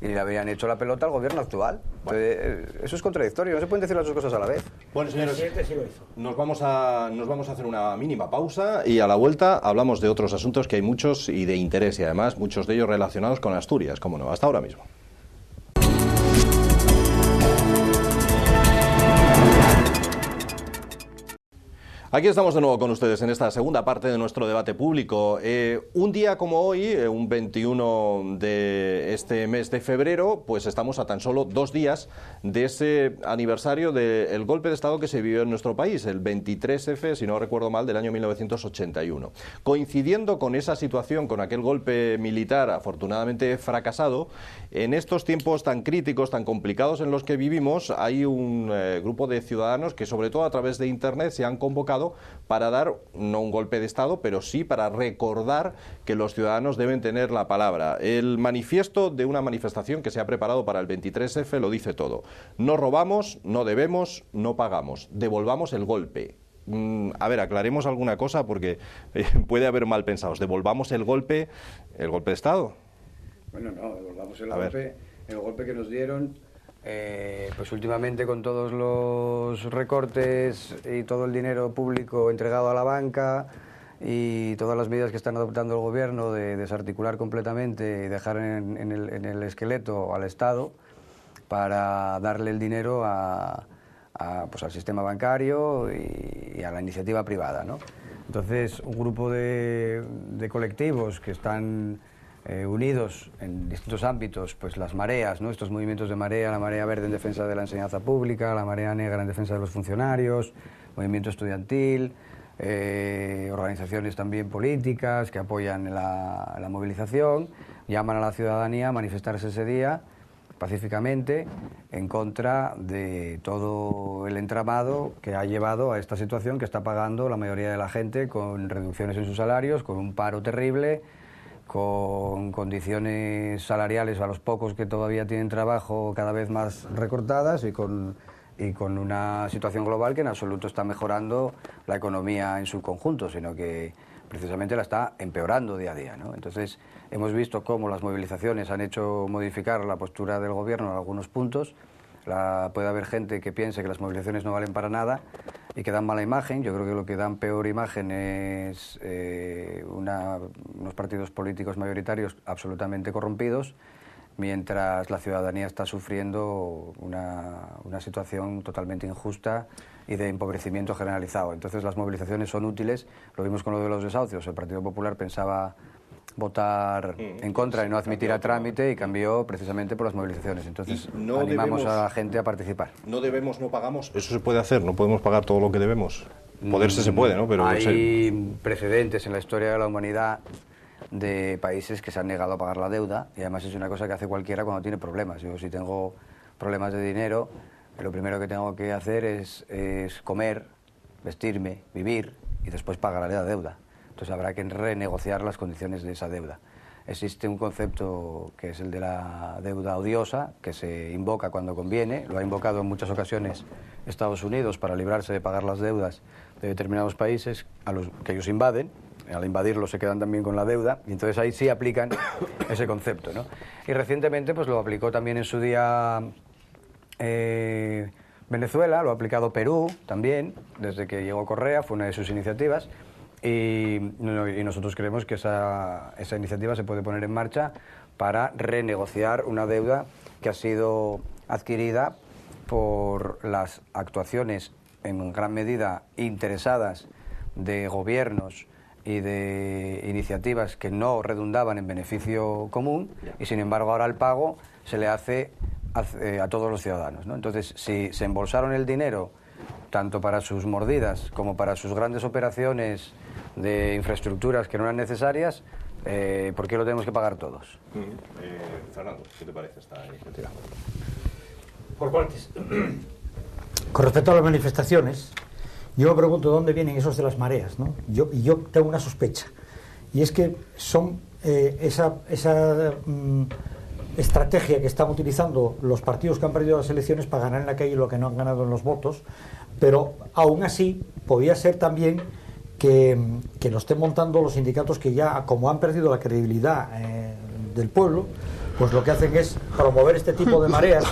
y le habrían hecho la pelota al gobierno actual. Entonces, eso es contradictorio, no se pueden decir las dos cosas a la vez. Bueno, señores, nos vamos a hacer una mínima pausa y a la vuelta hablamos de otros asuntos que hay muchos y de interés, y además muchos de ellos relacionados con Asturias, cómo no. Hasta ahora mismo. Aquí estamos de nuevo con ustedes en esta segunda parte de nuestro debate público. Un día como hoy, un 21 de este mes de febrero, pues estamos a tan solo 2 días de ese aniversario del golpe de Estado que se vivió en nuestro país, el 23F, si no recuerdo mal, del año 1981. Coincidiendo con esa situación, con aquel golpe militar afortunadamente fracasado, en estos tiempos tan críticos, tan complicados en los que vivimos, hay un grupo de ciudadanos que, sobre todo a través de Internet, se han convocado para dar, no un golpe de Estado, pero sí para recordar que los ciudadanos deben tener la palabra. El manifiesto de una manifestación que se ha preparado para el 23F lo dice todo. No robamos, no debemos, no pagamos. Devolvamos el golpe. A ver, aclaremos alguna cosa porque puede haber mal pensados. ¿Devolvamos el golpe de Estado? Bueno, no, devolvamos el golpe que nos dieron. Pues últimamente con todos los recortes y todo el dinero público entregado a la banca y todas las medidas que están adoptando el gobierno de desarticular completamente y dejar en el esqueleto al Estado para darle el dinero pues al sistema bancario y a la iniciativa privada, ¿no? Entonces, un grupo de colectivos que están unidos en distintos ámbitos, pues las mareas, ¿no? Estos movimientos de marea, la marea verde en defensa de la enseñanza pública, la marea negra en defensa de los funcionarios, movimiento estudiantil, organizaciones también políticas que apoyan la movilización, llaman a la ciudadanía a manifestarse ese día pacíficamente en contra de todo el entramado que ha llevado a esta situación que está pagando la mayoría de la gente, con reducciones en sus salarios, con un paro terrible, con condiciones salariales a los pocos que todavía tienen trabajo cada vez más recortadas y con una situación global que en absoluto está mejorando la economía en su conjunto, sino que precisamente la está empeorando día a día, ¿no? Entonces, hemos visto cómo las movilizaciones han hecho modificar la postura del gobierno en algunos puntos. Puede haber gente que piense que las movilizaciones no valen para nada y que dan mala imagen. Yo creo que lo que dan peor imagen es unos partidos políticos mayoritarios absolutamente corrompidos, mientras la ciudadanía está sufriendo una situación totalmente injusta y de empobrecimiento generalizado. Entonces las movilizaciones son útiles, lo vimos con lo de los desahucios. El Partido Popular pensaba votar en contra y no admitir a trámite y cambió precisamente por las movilizaciones. Entonces animamos a la gente a participar. No debemos, no pagamos. Eso se puede hacer, no podemos pagar todo lo que debemos. Poderse se puede, ¿no? Pero hay precedentes en la historia de la humanidad de países que se han negado a pagar la deuda, y además es una cosa que hace cualquiera cuando tiene problemas. Yo, si tengo problemas de dinero, lo primero que tengo que hacer es comer, vestirme, vivir y después pagar la deuda. Entonces habrá que renegociar las condiciones de esa deuda. Existe un concepto que es el de la deuda odiosa, que se invoca cuando conviene. Lo ha invocado en muchas ocasiones Estados Unidos para librarse de pagar las deudas de determinados países a los que ellos invaden. Al invadirlos se quedan también con la deuda, y entonces ahí sí aplican ese concepto, ¿no? Y recientemente pues lo aplicó también en su día Venezuela, lo ha aplicado Perú también, desde que llegó Correa, fue una de sus iniciativas. Y nosotros creemos que esa iniciativa se puede poner en marcha para renegociar una deuda que ha sido adquirida por las actuaciones en gran medida interesadas de gobiernos y de iniciativas que no redundaban en beneficio común, y sin embargo ahora el pago se le hace a todos los ciudadanos, ¿no? Entonces, si se embolsaron el dinero tanto para sus mordidas como para sus grandes operaciones de infraestructuras que no eran necesarias, ¿por qué lo tenemos que pagar todos? Fernando, ¿qué te parece esta iniciativa? Por partes. Con respecto a las manifestaciones, yo me pregunto dónde vienen esos de las mareas, ¿no? Yo tengo una sospecha, y es que son esa estrategia que están utilizando los partidos que han perdido las elecciones para ganar en la calle lo que no han ganado en los votos, pero aún así podría ser también que lo estén montando los sindicatos que ya, como han perdido la credibilidad del pueblo, pues lo que hacen es promover este tipo de mareas,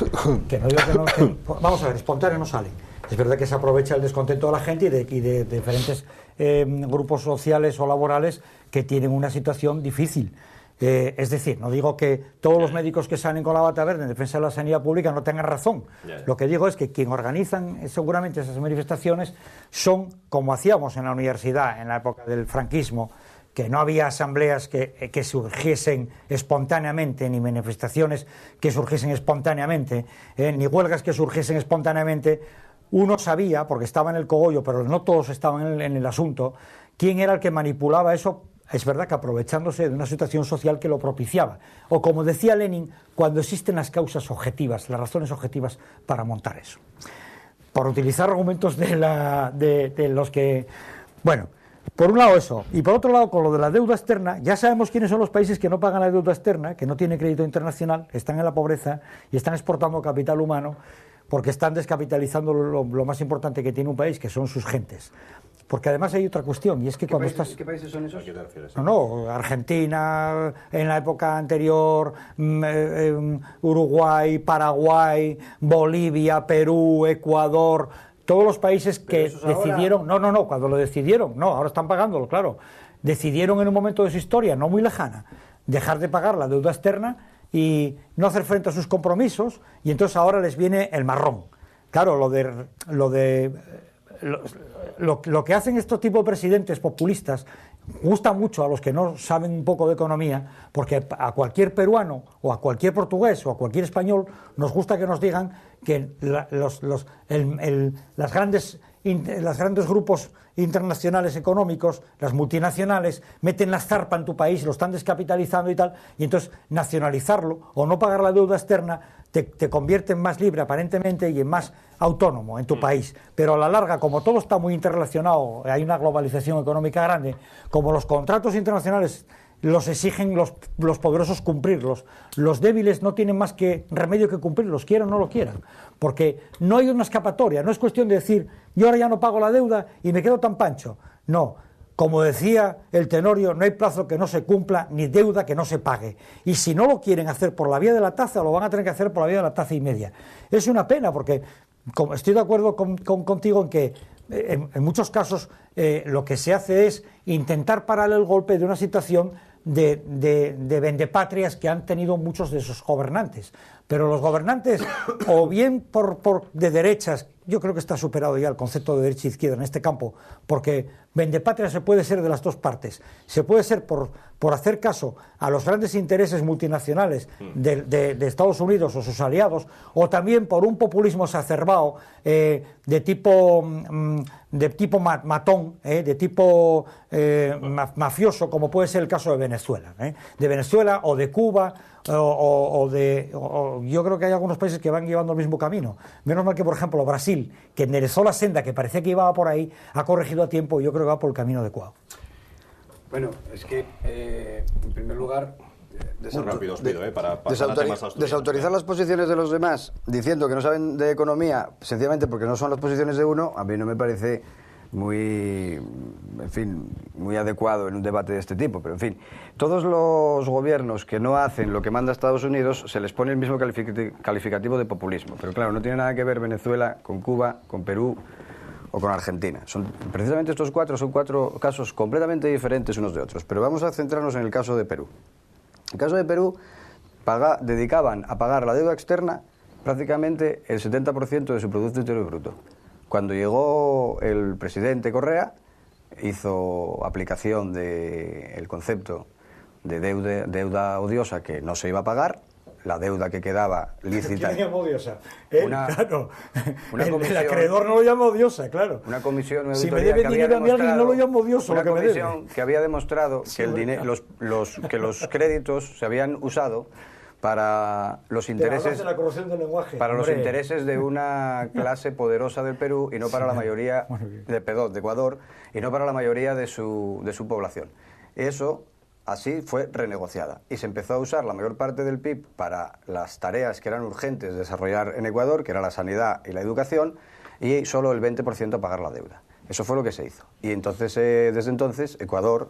que no digo que vamos a ver, espontáneos no salen. Es verdad que se aprovecha el descontento de la gente y de diferentes grupos sociales o laborales que tienen una situación difícil. Es decir, no digo que todos los médicos que salen con la bata verde en defensa de la sanidad pública no tengan razón. Lo que digo es que quien organizan seguramente esas manifestaciones son, como hacíamos en la universidad en la época del franquismo, que no había asambleas que surgiesen espontáneamente, ni manifestaciones que surgiesen espontáneamente, ni huelgas que surgiesen espontáneamente. Uno sabía, porque estaba en el cogollo, pero no todos estaban en el asunto, quién era el que manipulaba eso. Es verdad que aprovechándose de una situación social que lo propiciaba. O como decía Lenin, cuando existen las causas objetivas, las razones objetivas para montar eso. Por utilizar argumentos de los que... Bueno, por un lado eso. Y por otro lado, con lo de la deuda externa, ya sabemos quiénes son los países que no pagan la deuda externa, que no tienen crédito internacional, están en la pobreza y están exportando capital humano, porque están descapitalizando lo más importante que tiene un país, que son sus gentes. Porque además hay otra cuestión, y es que cuando estás... ¿Qué países son esos? No, Argentina, en la época anterior, Uruguay, Paraguay, Bolivia, Perú, Ecuador, todos los países que decidieron... Ahora... No, cuando lo decidieron, no, ahora están pagándolo, claro. Decidieron en un momento de su historia, no muy lejana, dejar de pagar la deuda externa y no hacer frente a sus compromisos, y entonces ahora les viene el marrón. Claro, lo de lo que hacen estos tipos de presidentes populistas gusta mucho a los que no saben un poco de economía, porque a cualquier peruano o a cualquier portugués o a cualquier español nos gusta que nos digan que los grandes grupos internacionales económicos, las multinacionales, meten la zarpa en tu país, lo están descapitalizando y tal, y entonces nacionalizarlo o no pagar la deuda externa te convierte en más libre aparentemente y en más autónomo en tu país. Pero a la larga, como todo está muy interrelacionado, hay una globalización económica grande, como los contratos internacionales los exigen los poderosos cumplirlos, los débiles no tienen más que remedio que cumplirlos, quieran o no lo quieran, porque no hay una escapatoria, no es cuestión de decir yo ahora ya no pago la deuda y me quedo tan pancho, no. Como decía el Tenorio, no hay plazo que no se cumpla ni deuda que no se pague. Y si no lo quieren hacer por la vía de la taza, lo van a tener que hacer por la vía de la taza y media. Es una pena porque estoy de acuerdo contigo en que en muchos casos lo que se hace es intentar parar el golpe de una situación de vendepatrias que han tenido muchos de esos gobernantes. Pero los gobernantes, o bien de derechas, yo creo que está superado ya el concepto de derecha e izquierda en este campo, porque vendepatria se puede ser de las dos partes. Se puede ser por hacer caso a los grandes intereses multinacionales de Estados Unidos o sus aliados, o también por un populismo exacerbado de tipo matón, de tipo mafioso, como puede ser el caso de Venezuela. De Venezuela o de Cuba, yo creo que hay algunos países que van llevando el mismo camino. Menos mal que, por ejemplo, Brasil, que enderezó la senda que parecía que iba por ahí, ha corregido a tiempo y yo creo que va por el camino adecuado. Bueno, es que, en primer lugar, desautorizar las posiciones de los demás diciendo que no saben de economía sencillamente porque no son las posiciones de uno, a mí no me parece muy adecuado en un debate de este tipo. Pero en fin, todos los gobiernos que no hacen lo que manda Estados Unidos se les pone el mismo calificativo de populismo. Pero claro, no tiene nada que ver Venezuela con Cuba, con Perú o con Argentina. Precisamente estos son cuatro casos completamente diferentes unos de otros. Pero vamos a centrarnos en el caso de Perú. En el caso de Perú, dedicaban a pagar la deuda externa prácticamente el 70% de su Producto Interior Bruto. Cuando llegó el presidente Correa, hizo aplicación del concepto de deuda odiosa que no se iba a pagar, la deuda que quedaba lícita. ¿Quién llama odiosa? Claro. El acreedor no lo llama odiosa, claro. Una comisión si me debe dinero a mí alguien no lo llamo odioso. Una comisión que había demostrado que los créditos se habían usado para los intereses de la corrupción del lenguaje, para los intereses de una clase poderosa del Perú y no para la mayoría de Ecuador y no para la mayoría de su población. Eso así fue renegociada y se empezó a usar la mayor parte del PIB para las tareas que eran urgentes de desarrollar en Ecuador, que era la sanidad y la educación, y solo el 20% a pagar la deuda. Eso fue lo que se hizo. Y entonces, desde entonces, Ecuador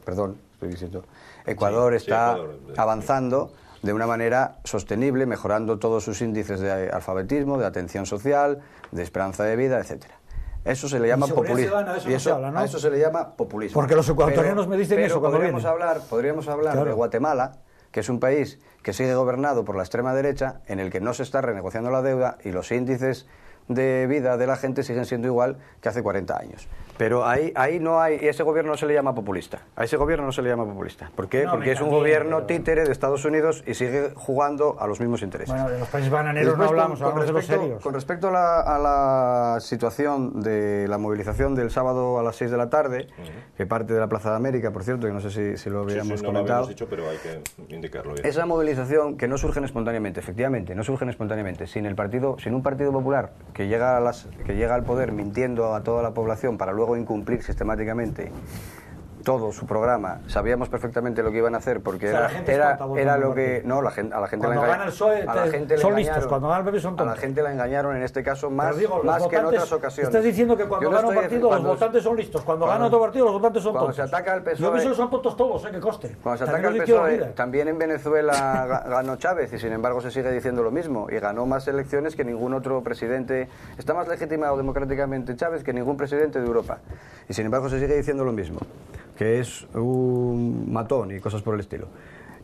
está avanzando de una manera sostenible, mejorando todos sus índices de alfabetismo, de atención social, de esperanza de vida, etcétera. Eso se le llama populismo. A eso se le llama populismo. Porque los ecuatorianos me dicen eso cuando podríamos hablar de Guatemala, que es un país que sigue gobernado por la extrema derecha, en el que no se está renegociando la deuda y los índices de vida de la gente siguen siendo igual que hace 40 años. Pero ahí no hay, y ese gobierno no se le llama populista. A ese gobierno no se le llama populista. ¿Por qué? Porque es un gobierno títere de Estados Unidos y sigue jugando a los mismos intereses. Bueno, de los países bananeros no hablamos de los serios. Con respecto a la situación de la movilización del sábado a las 6 de la tarde, que parte de la Plaza de América, por cierto, que no sé si lo habíamos comentado. No lo habíamos dicho, pero hay que indicarlo bien. Esa movilización que no surgen espontáneamente, efectivamente, no surgen espontáneamente, sin un Partido Popular que llega al poder mintiendo a toda la población para luego incumplir sistemáticamente todo su programa. Sabíamos perfectamente lo que iban a hacer porque era lo que no, a la gente son listos, cuando ganan el PP son tontos. A la gente la engañaron en este caso más que en otras ocasiones. Estás diciendo que cuando gana un partido los votantes son listos, cuando gana otro partido los votantes son tontos. Cuando se ataca al PSOE, yo pienso que son tontos todos, que coste. Cuando se ataca al PSOE, también en Venezuela ganó Chávez y sin embargo se sigue diciendo lo mismo y ganó más elecciones que ningún otro presidente. Está más legitimado democráticamente Chávez que ningún presidente de Europa y sin embargo se sigue diciendo lo mismo, que es un matón y cosas por el estilo.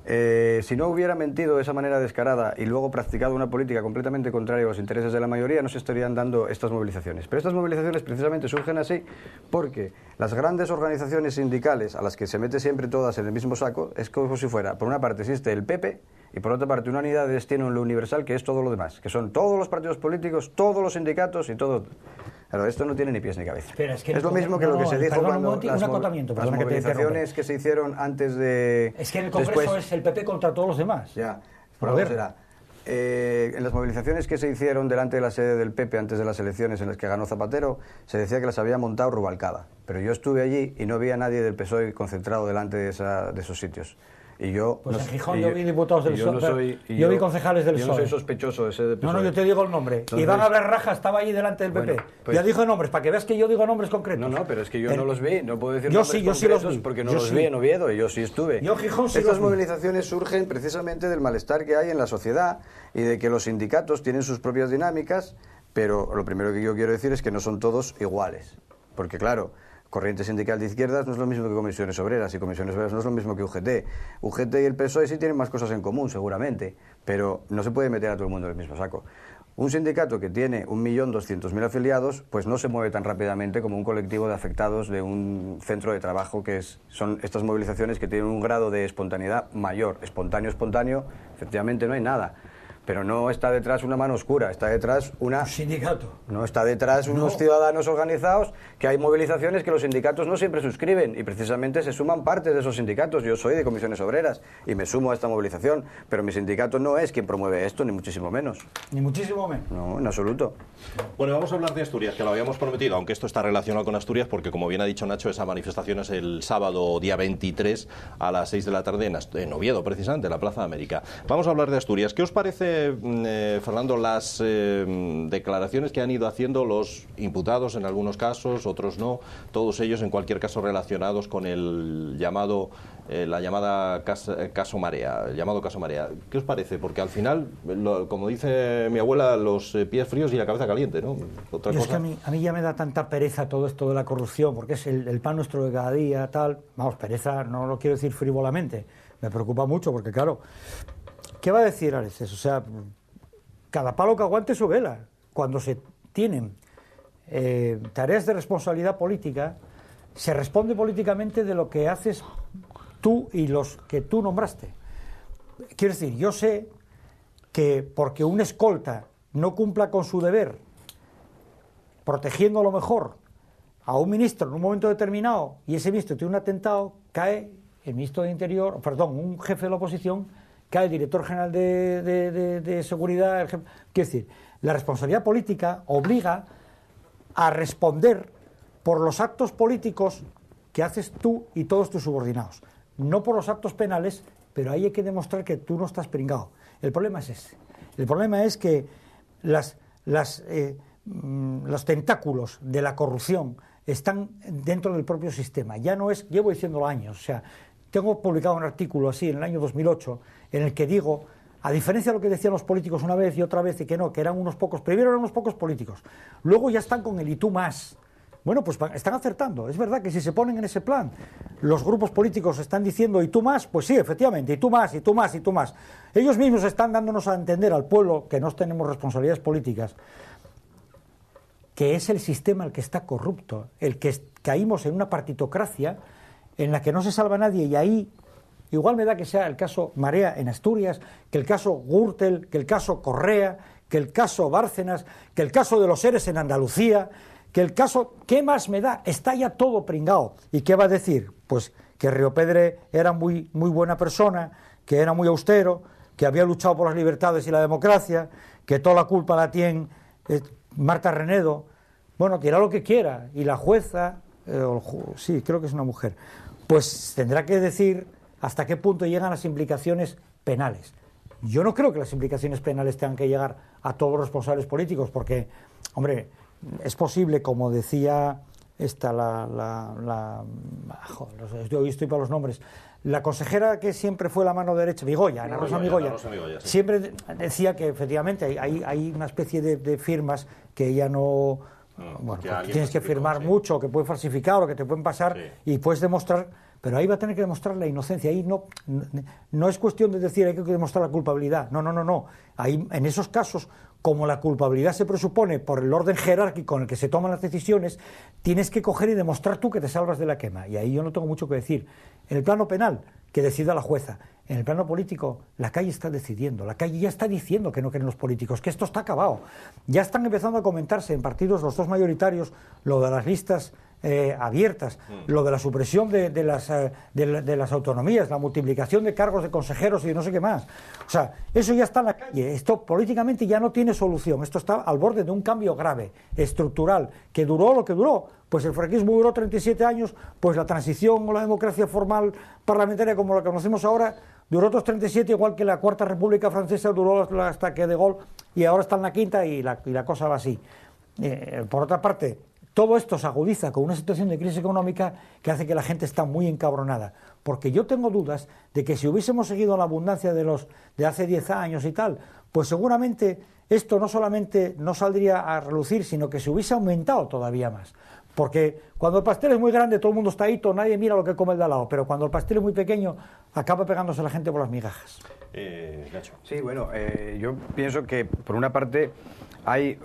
Si no hubiera mentido de esa manera descarada y luego practicado una política completamente contraria a los intereses de la mayoría, no se estarían dando estas movilizaciones. Pero estas movilizaciones precisamente surgen así porque las grandes organizaciones sindicales, a las que se mete siempre todas en el mismo saco, es como si fuera, por una parte existe el PP y por otra parte una unidad de destino en lo universal, que es todo lo demás, que son todos los partidos políticos, todos los sindicatos y todo. Claro, esto no tiene ni pies ni cabeza. Espera, es lo mismo que lo que se dijo cuando las movilizaciones que se hicieron antes de... Es que en el Congreso es el PP contra todos los demás. Ya, por algo será. En las movilizaciones que se hicieron delante de la sede del PP antes de las elecciones en las que ganó Zapatero, se decía que las había montado Rubalcaba. Pero yo estuve allí y no había nadie del PSOE concentrado delante de esos sitios. Y yo, pues en Gijón yo vi diputados del PSOE, yo vi concejales del PSOE. Yo no soy sospechoso de ese del PSOE. No, yo te digo el nombre. Entonces, Iván Albert Raja estaba allí delante del PP. Pues, ya dijo nombres, para que veas que yo digo nombres concretos. No, pero es que yo no los vi, no puedo decir nombres concretos porque no los vi en Oviedo, y yo sí estuve. Yo Gijón sí. Estas movilizaciones surgen precisamente del malestar que hay en la sociedad y de que los sindicatos tienen sus propias dinámicas, pero lo primero que yo quiero decir es que no son todos iguales. Porque claro, Corriente Sindical de Izquierdas no es lo mismo que Comisiones Obreras, y Comisiones Obreras no es lo mismo que UGT. UGT y el PSOE sí tienen más cosas en común, seguramente, pero no se puede meter a todo el mundo en el mismo saco. Un sindicato que tiene 1.200.000 afiliados, pues no se mueve tan rápidamente como un colectivo de afectados de un centro de trabajo, que son estas movilizaciones que tienen un grado de espontaneidad mayor. Espontáneo, efectivamente no hay nada. Pero no está detrás una mano oscura, está detrás un sindicato. No está detrás unos ciudadanos organizados, que hay movilizaciones que los sindicatos no siempre suscriben y precisamente se suman partes de esos sindicatos. Yo soy de Comisiones Obreras y me sumo a esta movilización, pero mi sindicato no es quien promueve esto, ni muchísimo menos. Ni muchísimo menos. No, en absoluto. Bueno, vamos a hablar de Asturias, que lo habíamos prometido, aunque esto está relacionado con Asturias, porque como bien ha dicho Nacho, esa manifestación es el sábado día 23 a las 6 de la tarde en Oviedo, precisamente, en la Plaza de América. Vamos a hablar de Asturias. ¿Qué os parece, Fernando, las declaraciones que han ido haciendo los imputados en algunos casos, otros no, todos ellos en cualquier caso relacionados con el llamado, la llamada caso Marea, el llamado caso Marea? ¿Qué os parece? Porque al final, como dice mi abuela, los pies fríos y la cabeza caliente, ¿no? Otra cosa. Es que a mí ya me da tanta pereza todo esto de la corrupción, porque es el pan nuestro de cada día, tal. Vamos, pereza, no lo quiero decir frívolamente, me preocupa mucho, porque claro, ¿qué va a decir Areces? O sea, cada palo que aguante su vela. Cuando se tienen tareas de responsabilidad política, se responde políticamente de lo que haces tú y los que tú nombraste. Quiero decir, yo sé que porque un escolta no cumpla con su deber, protegiendo a lo mejor a un ministro en un momento determinado, y ese ministro tiene un atentado, cae el ministro de Interior, perdón, un jefe de la oposición, cae el director general de seguridad. Quiero decir, la responsabilidad política obliga a responder por los actos políticos que haces tú y todos tus subordinados, no por los actos penales, pero ahí hay que demostrar que tú no estás pringado. El problema es ese. El problema es que los tentáculos de la corrupción están dentro del propio sistema. Ya no es, llevo diciéndolo años, o sea, tengo publicado un artículo así en el año 2008 en el que digo, a diferencia de lo que decían los políticos una vez y otra vez y que no, que eran unos pocos, primero eran unos pocos políticos, luego ya están con el y tú más. Bueno, pues están acertando. Es verdad que si se ponen en ese plan, los grupos políticos están diciendo y tú más, pues sí, efectivamente, y tú más, y tú más, y tú más. Ellos mismos están dándonos a entender al pueblo que no tenemos responsabilidades políticas, que es el sistema el que está corrupto, el que caímos en una partitocracia en la que no se salva nadie, y ahí igual me da que sea el caso Marea en Asturias, que el caso Gürtel, que el caso Correa, que el caso Bárcenas, que el caso de los Eres en Andalucía, que el caso, ¿qué más me da? Está ya todo pringado. ¿Y qué va a decir? Pues que Riopedre era muy buena persona, que era muy austero, que había luchado por las libertades y la democracia, que toda la culpa la tiene Marta Renedo. Bueno, dirá lo que quiera, y la jueza, sí, creo que es una mujer, pues tendrá que decir hasta qué punto llegan las implicaciones penales. Yo no creo que las implicaciones penales tengan que llegar a todos los responsables políticos, porque, hombre, es posible, como decía esta, yo estoy para los nombres, la consejera que siempre fue la mano derecha, Migoya, Ana Rosa Migoya, sí. Siempre decía que efectivamente hay una especie de firmas que ella no... Bueno, que tienes que firmar mucho, que puedes falsificar o que te pueden pasar, sí. Y puedes demostrar, pero ahí va a tener que demostrar la inocencia. Ahí no es cuestión de decir hay que demostrar la culpabilidad. No. Ahí, en esos casos, como la culpabilidad se presupone por el orden jerárquico en el que se toman las decisiones, tienes que coger y demostrar tú que te salvas de la quema. Y ahí yo no tengo mucho que decir. En el plano penal, que decida la jueza. En el plano político, la calle está decidiendo. La calle ya está diciendo que no quieren los políticos, que esto está acabado. Ya están empezando a comentarse en partidos, los dos mayoritarios, lo de las listas abiertas, lo de la supresión de las autonomías, la multiplicación de cargos de consejeros y de no sé qué más. O sea, eso ya está en la calle. Esto políticamente ya no tiene solución. Esto está al borde de un cambio grave, estructural, que duró lo que duró. Pues el franquismo duró 37 años, pues la transición o la democracia formal parlamentaria como la conocemos ahora duró otros 37, igual que la Cuarta República Francesa duró hasta que De Gaulle, y ahora está en la quinta y la cosa va así. Por otra parte, todo esto se agudiza con una situación de crisis económica que hace que la gente está muy encabronada. Porque yo tengo dudas de que si hubiésemos seguido la abundancia de hace 10 años y tal, pues seguramente esto no solamente no saldría a relucir, sino que se hubiese aumentado todavía más. Porque cuando el pastel es muy grande, todo el mundo está ahí, nadie mira lo que come el de al lado, pero cuando el pastel es muy pequeño, acaba pegándose la gente por las migajas. Nacho. Sí, bueno, yo pienso que, por una parte, hay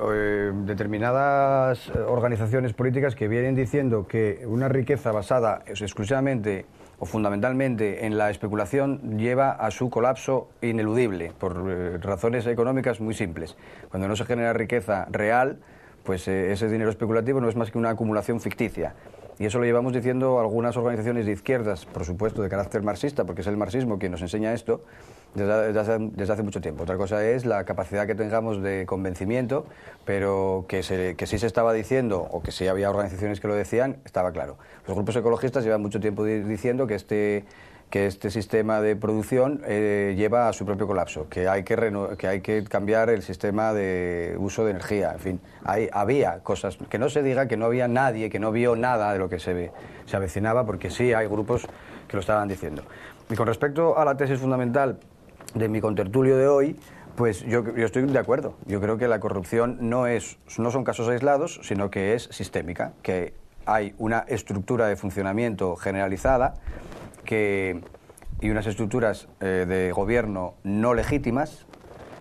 determinadas organizaciones políticas que vienen diciendo que una riqueza basada exclusivamente o fundamentalmente en la especulación lleva a su colapso ineludible, por razones económicas muy simples. Cuando no se genera riqueza real, pues ese dinero especulativo no es más que una acumulación ficticia. Y eso lo llevamos diciendo algunas organizaciones de izquierdas, por supuesto de carácter marxista, porque es el marxismo quien nos enseña esto desde hace mucho tiempo. Otra cosa es la capacidad que tengamos de convencimiento, pero que sí se estaba diciendo, o que sí había organizaciones que lo decían, estaba claro. Los grupos ecologistas llevan mucho tiempo diciendo que este sistema de producción lleva a su propio colapso, que hay que cambiar el sistema de uso de energía. En fin, había cosas, que no se diga que no había nadie, que no vio nada de lo que se avecinaba, porque sí hay grupos que lo estaban diciendo. Y con respecto a la tesis fundamental de mi contertulio de hoy, pues yo estoy de acuerdo. Yo creo que la corrupción no son casos aislados, sino que es sistémica, que hay una estructura de funcionamiento generalizada y unas estructuras de gobierno no legítimas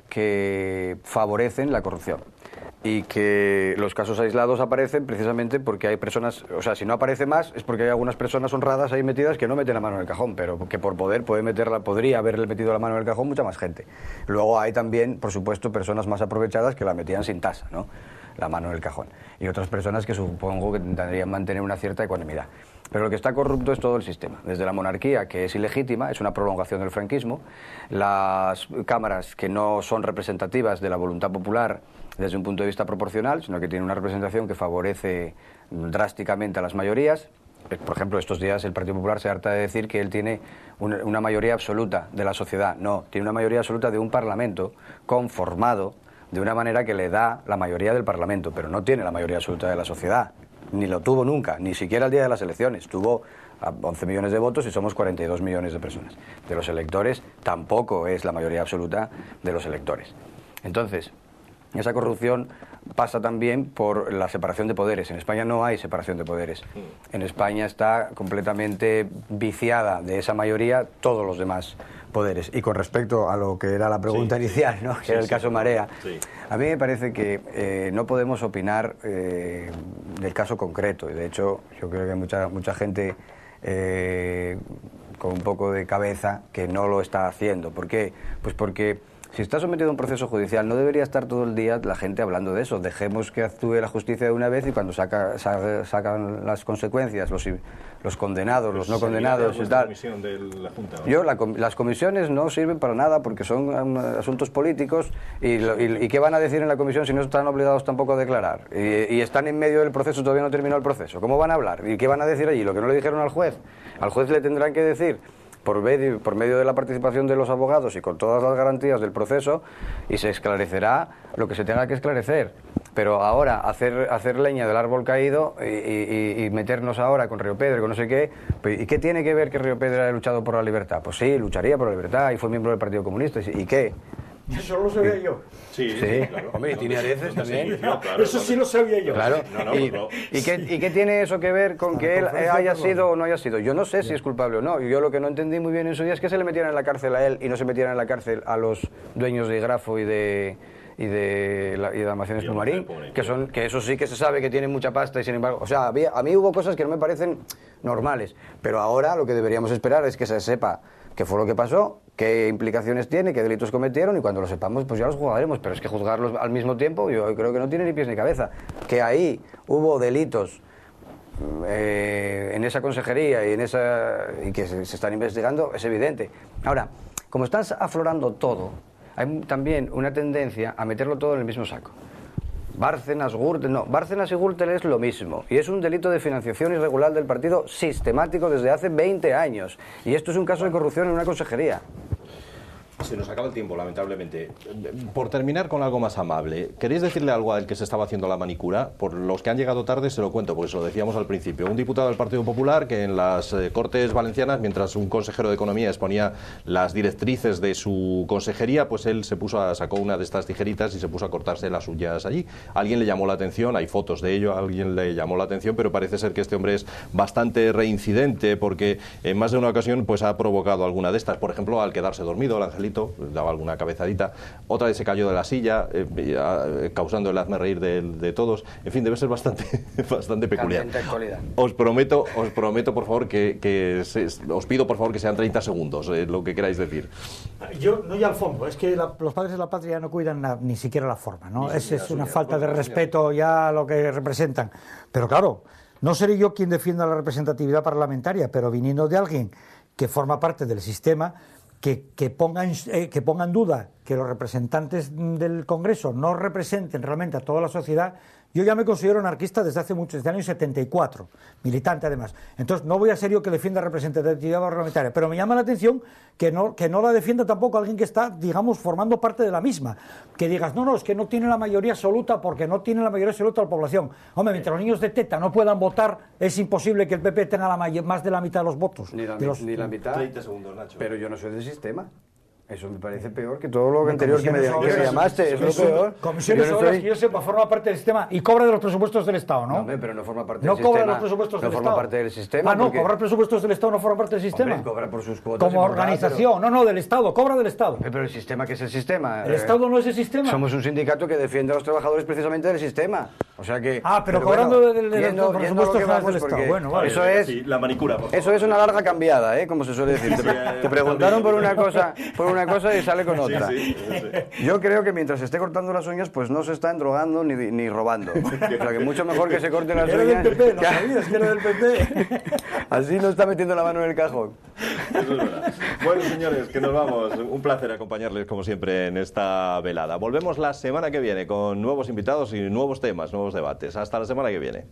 que favorecen la corrupción. Y que los casos aislados aparecen precisamente porque hay personas, o sea, si no aparece más es porque hay algunas personas honradas ahí metidas que no meten la mano en el cajón, pero que por poder podría haberle metido la mano en el cajón mucha más gente. Luego hay también, por supuesto, personas más aprovechadas que la metían sin tasa, ¿no?, la mano en el cajón. Y otras personas que supongo que intentarían mantener una cierta ecuanimidad. Pero lo que está corrupto es todo el sistema. Desde la monarquía, que es ilegítima, es una prolongación del franquismo, las cámaras que no son representativas de la voluntad popular desde un punto de vista proporcional, sino que tienen una representación que favorece drásticamente a las mayorías. Por ejemplo, estos días el Partido Popular se harta de decir que él tiene una mayoría absoluta de la sociedad. No, tiene una mayoría absoluta de un Parlamento conformado de una manera que le da la mayoría del Parlamento, pero no tiene la mayoría absoluta de la sociedad. Ni lo tuvo nunca, ni siquiera el día de las elecciones. Tuvo 11 millones de votos y somos 42 millones de personas. De los electores tampoco es la mayoría absoluta de los electores. Entonces, esa corrupción pasa también por la separación de poderes. En España no hay separación de poderes. En España está completamente viciada de esa mayoría todos los demás poderes. Y con respecto a lo que era la pregunta inicial, ¿no?, que era el caso Marea, a mí me parece que no podemos opinar del caso concreto. Y de hecho, yo creo que hay mucha gente con un poco de cabeza que no lo está haciendo. ¿Por qué? Pues porque si está sometido a un proceso judicial, no debería estar todo el día la gente hablando de eso. Dejemos que actúe la justicia de una vez y cuando sacan las consecuencias, los condenados, los no condenados y tal. Comisión de la Junta, ¿no? Las comisiones no sirven para nada porque son asuntos políticos y ¿qué van a decir en la comisión si no están obligados tampoco a declarar? Y están en medio del proceso, todavía no terminó el proceso. ¿Cómo van a hablar? ¿Y qué van a decir allí? Lo que no le dijeron al juez. Al juez le tendrán que decir, por medio de la participación de los abogados y con todas las garantías del proceso, y se esclarecerá lo que se tenga que esclarecer. Pero ahora hacer leña del árbol caído y meternos ahora con Río Pedro, con no sé qué, ¿y qué tiene que ver que Río Pedro haya luchado por la libertad? Pues sí, lucharía por la libertad y fue miembro del Partido Comunista. ¿Y qué? Eso lo sabía yo. Sí, claro. Hombre, y tiene areces también. Sí, claro, Eso sí lo sabía yo. Claro. No, ¿Y qué tiene eso que ver con que él haya sido o no haya sido? Yo no sé si es culpable o no. Yo lo que no entendí muy bien en su día es que se le metieran en la cárcel a él y no se metieran en la cárcel a los dueños de Grafo y de Almacenes Pumarín, que eso sí que se sabe que tienen mucha pasta y sin embargo, o sea, a mí hubo cosas que no me parecen normales, pero ahora lo que deberíamos esperar es que se sepa qué fue lo que pasó, qué implicaciones tiene, qué delitos cometieron y cuando lo sepamos pues ya los juzgaremos, pero es que juzgarlos al mismo tiempo yo creo que no tiene ni pies ni cabeza. Que ahí hubo delitos en esa consejería y que se están investigando es evidente. Ahora, como están aflorando todo, hay también una tendencia a meterlo todo en el mismo saco. Bárcenas, Gürtel, no, Bárcenas y Gürtel es lo mismo y es un delito de financiación irregular del partido sistemático desde hace 20 años y esto es un caso de corrupción en una consejería. Se nos acaba el tiempo, lamentablemente. Por terminar con algo más amable, ¿queréis decirle algo al que se estaba haciendo la manicura? Por los que han llegado tarde se lo cuento, porque se lo decíamos al principio. Un diputado del Partido Popular que en las Cortes Valencianas, mientras un consejero de Economía exponía las directrices de su consejería, pues él sacó una de estas tijeritas y se puso a cortarse las uñas allí. Alguien le llamó la atención, hay fotos de ello, alguien le llamó la atención, pero parece ser que este hombre es bastante reincidente porque en más de una ocasión pues ha provocado alguna de estas. Por ejemplo, al quedarse dormido, el angelito daba alguna cabezadita, otra vez se cayó de la silla, causando el hazme reír de todos. En fin, debe ser bastante peculiar. Os prometo por favor os pido por favor que sean 30 segundos lo que queráis decir. Yo no ya al fondo, es que los padres de la patria no cuidan ni siquiera la forma, ¿no? Es una falta de respeto ya a lo que representan. Pero claro, no seré yo quien defienda la representatividad parlamentaria, pero viniendo de alguien que forma parte del sistema, que ponga en duda que los representantes del Congreso no representen realmente a toda la sociedad. Yo ya me considero anarquista desde el año 74, militante además. Entonces no voy a ser yo que defienda representatividad parlamentaria, pero me llama la atención que no la defienda tampoco alguien que está, digamos, formando parte de la misma. Que digas, no, es que no tiene la mayoría absoluta porque no tiene la mayoría absoluta de la población. Hombre, mientras los niños de teta no puedan votar, es imposible que el PP tenga más de la mitad de los votos. Ni la mitad. 30 segundos, Nacho. Pero yo no soy del sistema. Eso me parece peor que todo lo anterior que me llamaste. Es lo peor. Comisiones Obreras, que yo sepa, forma parte del sistema y cobra de los presupuestos del Estado, ¿no? No, pero no forma parte del sistema. No cobra de los presupuestos del Estado. No forma parte del sistema. No, cobrar presupuestos del Estado no forma parte del sistema. Hombre, cobra por sus cuotas. Como organización, no, del Estado, cobra del Estado. Pero el sistema, ¿qué es el sistema? El Estado no es el sistema. Somos un sindicato que defiende a los trabajadores precisamente del sistema. O sea que... pero cobrando de los presupuestos del Estado. Bueno, vale. Eso es... La manicura, por favor. Eso es una larga cambiada, como se suele decir. Te preguntaron por una cosa y sale con otra. Sí. Yo creo que mientras se esté cortando las uñas, pues no se están drogando ni robando. O sea, que mucho mejor que se corten las uñas. Era del PP, ¿no sabías que era del PP? Así no está metiendo la mano en el cajón. Eso es verdad. Bueno, señores, que nos vamos. Un placer acompañarles, como siempre, en esta velada. Volvemos la semana que viene con nuevos invitados y nuevos temas, nuevos debates. Hasta la semana que viene.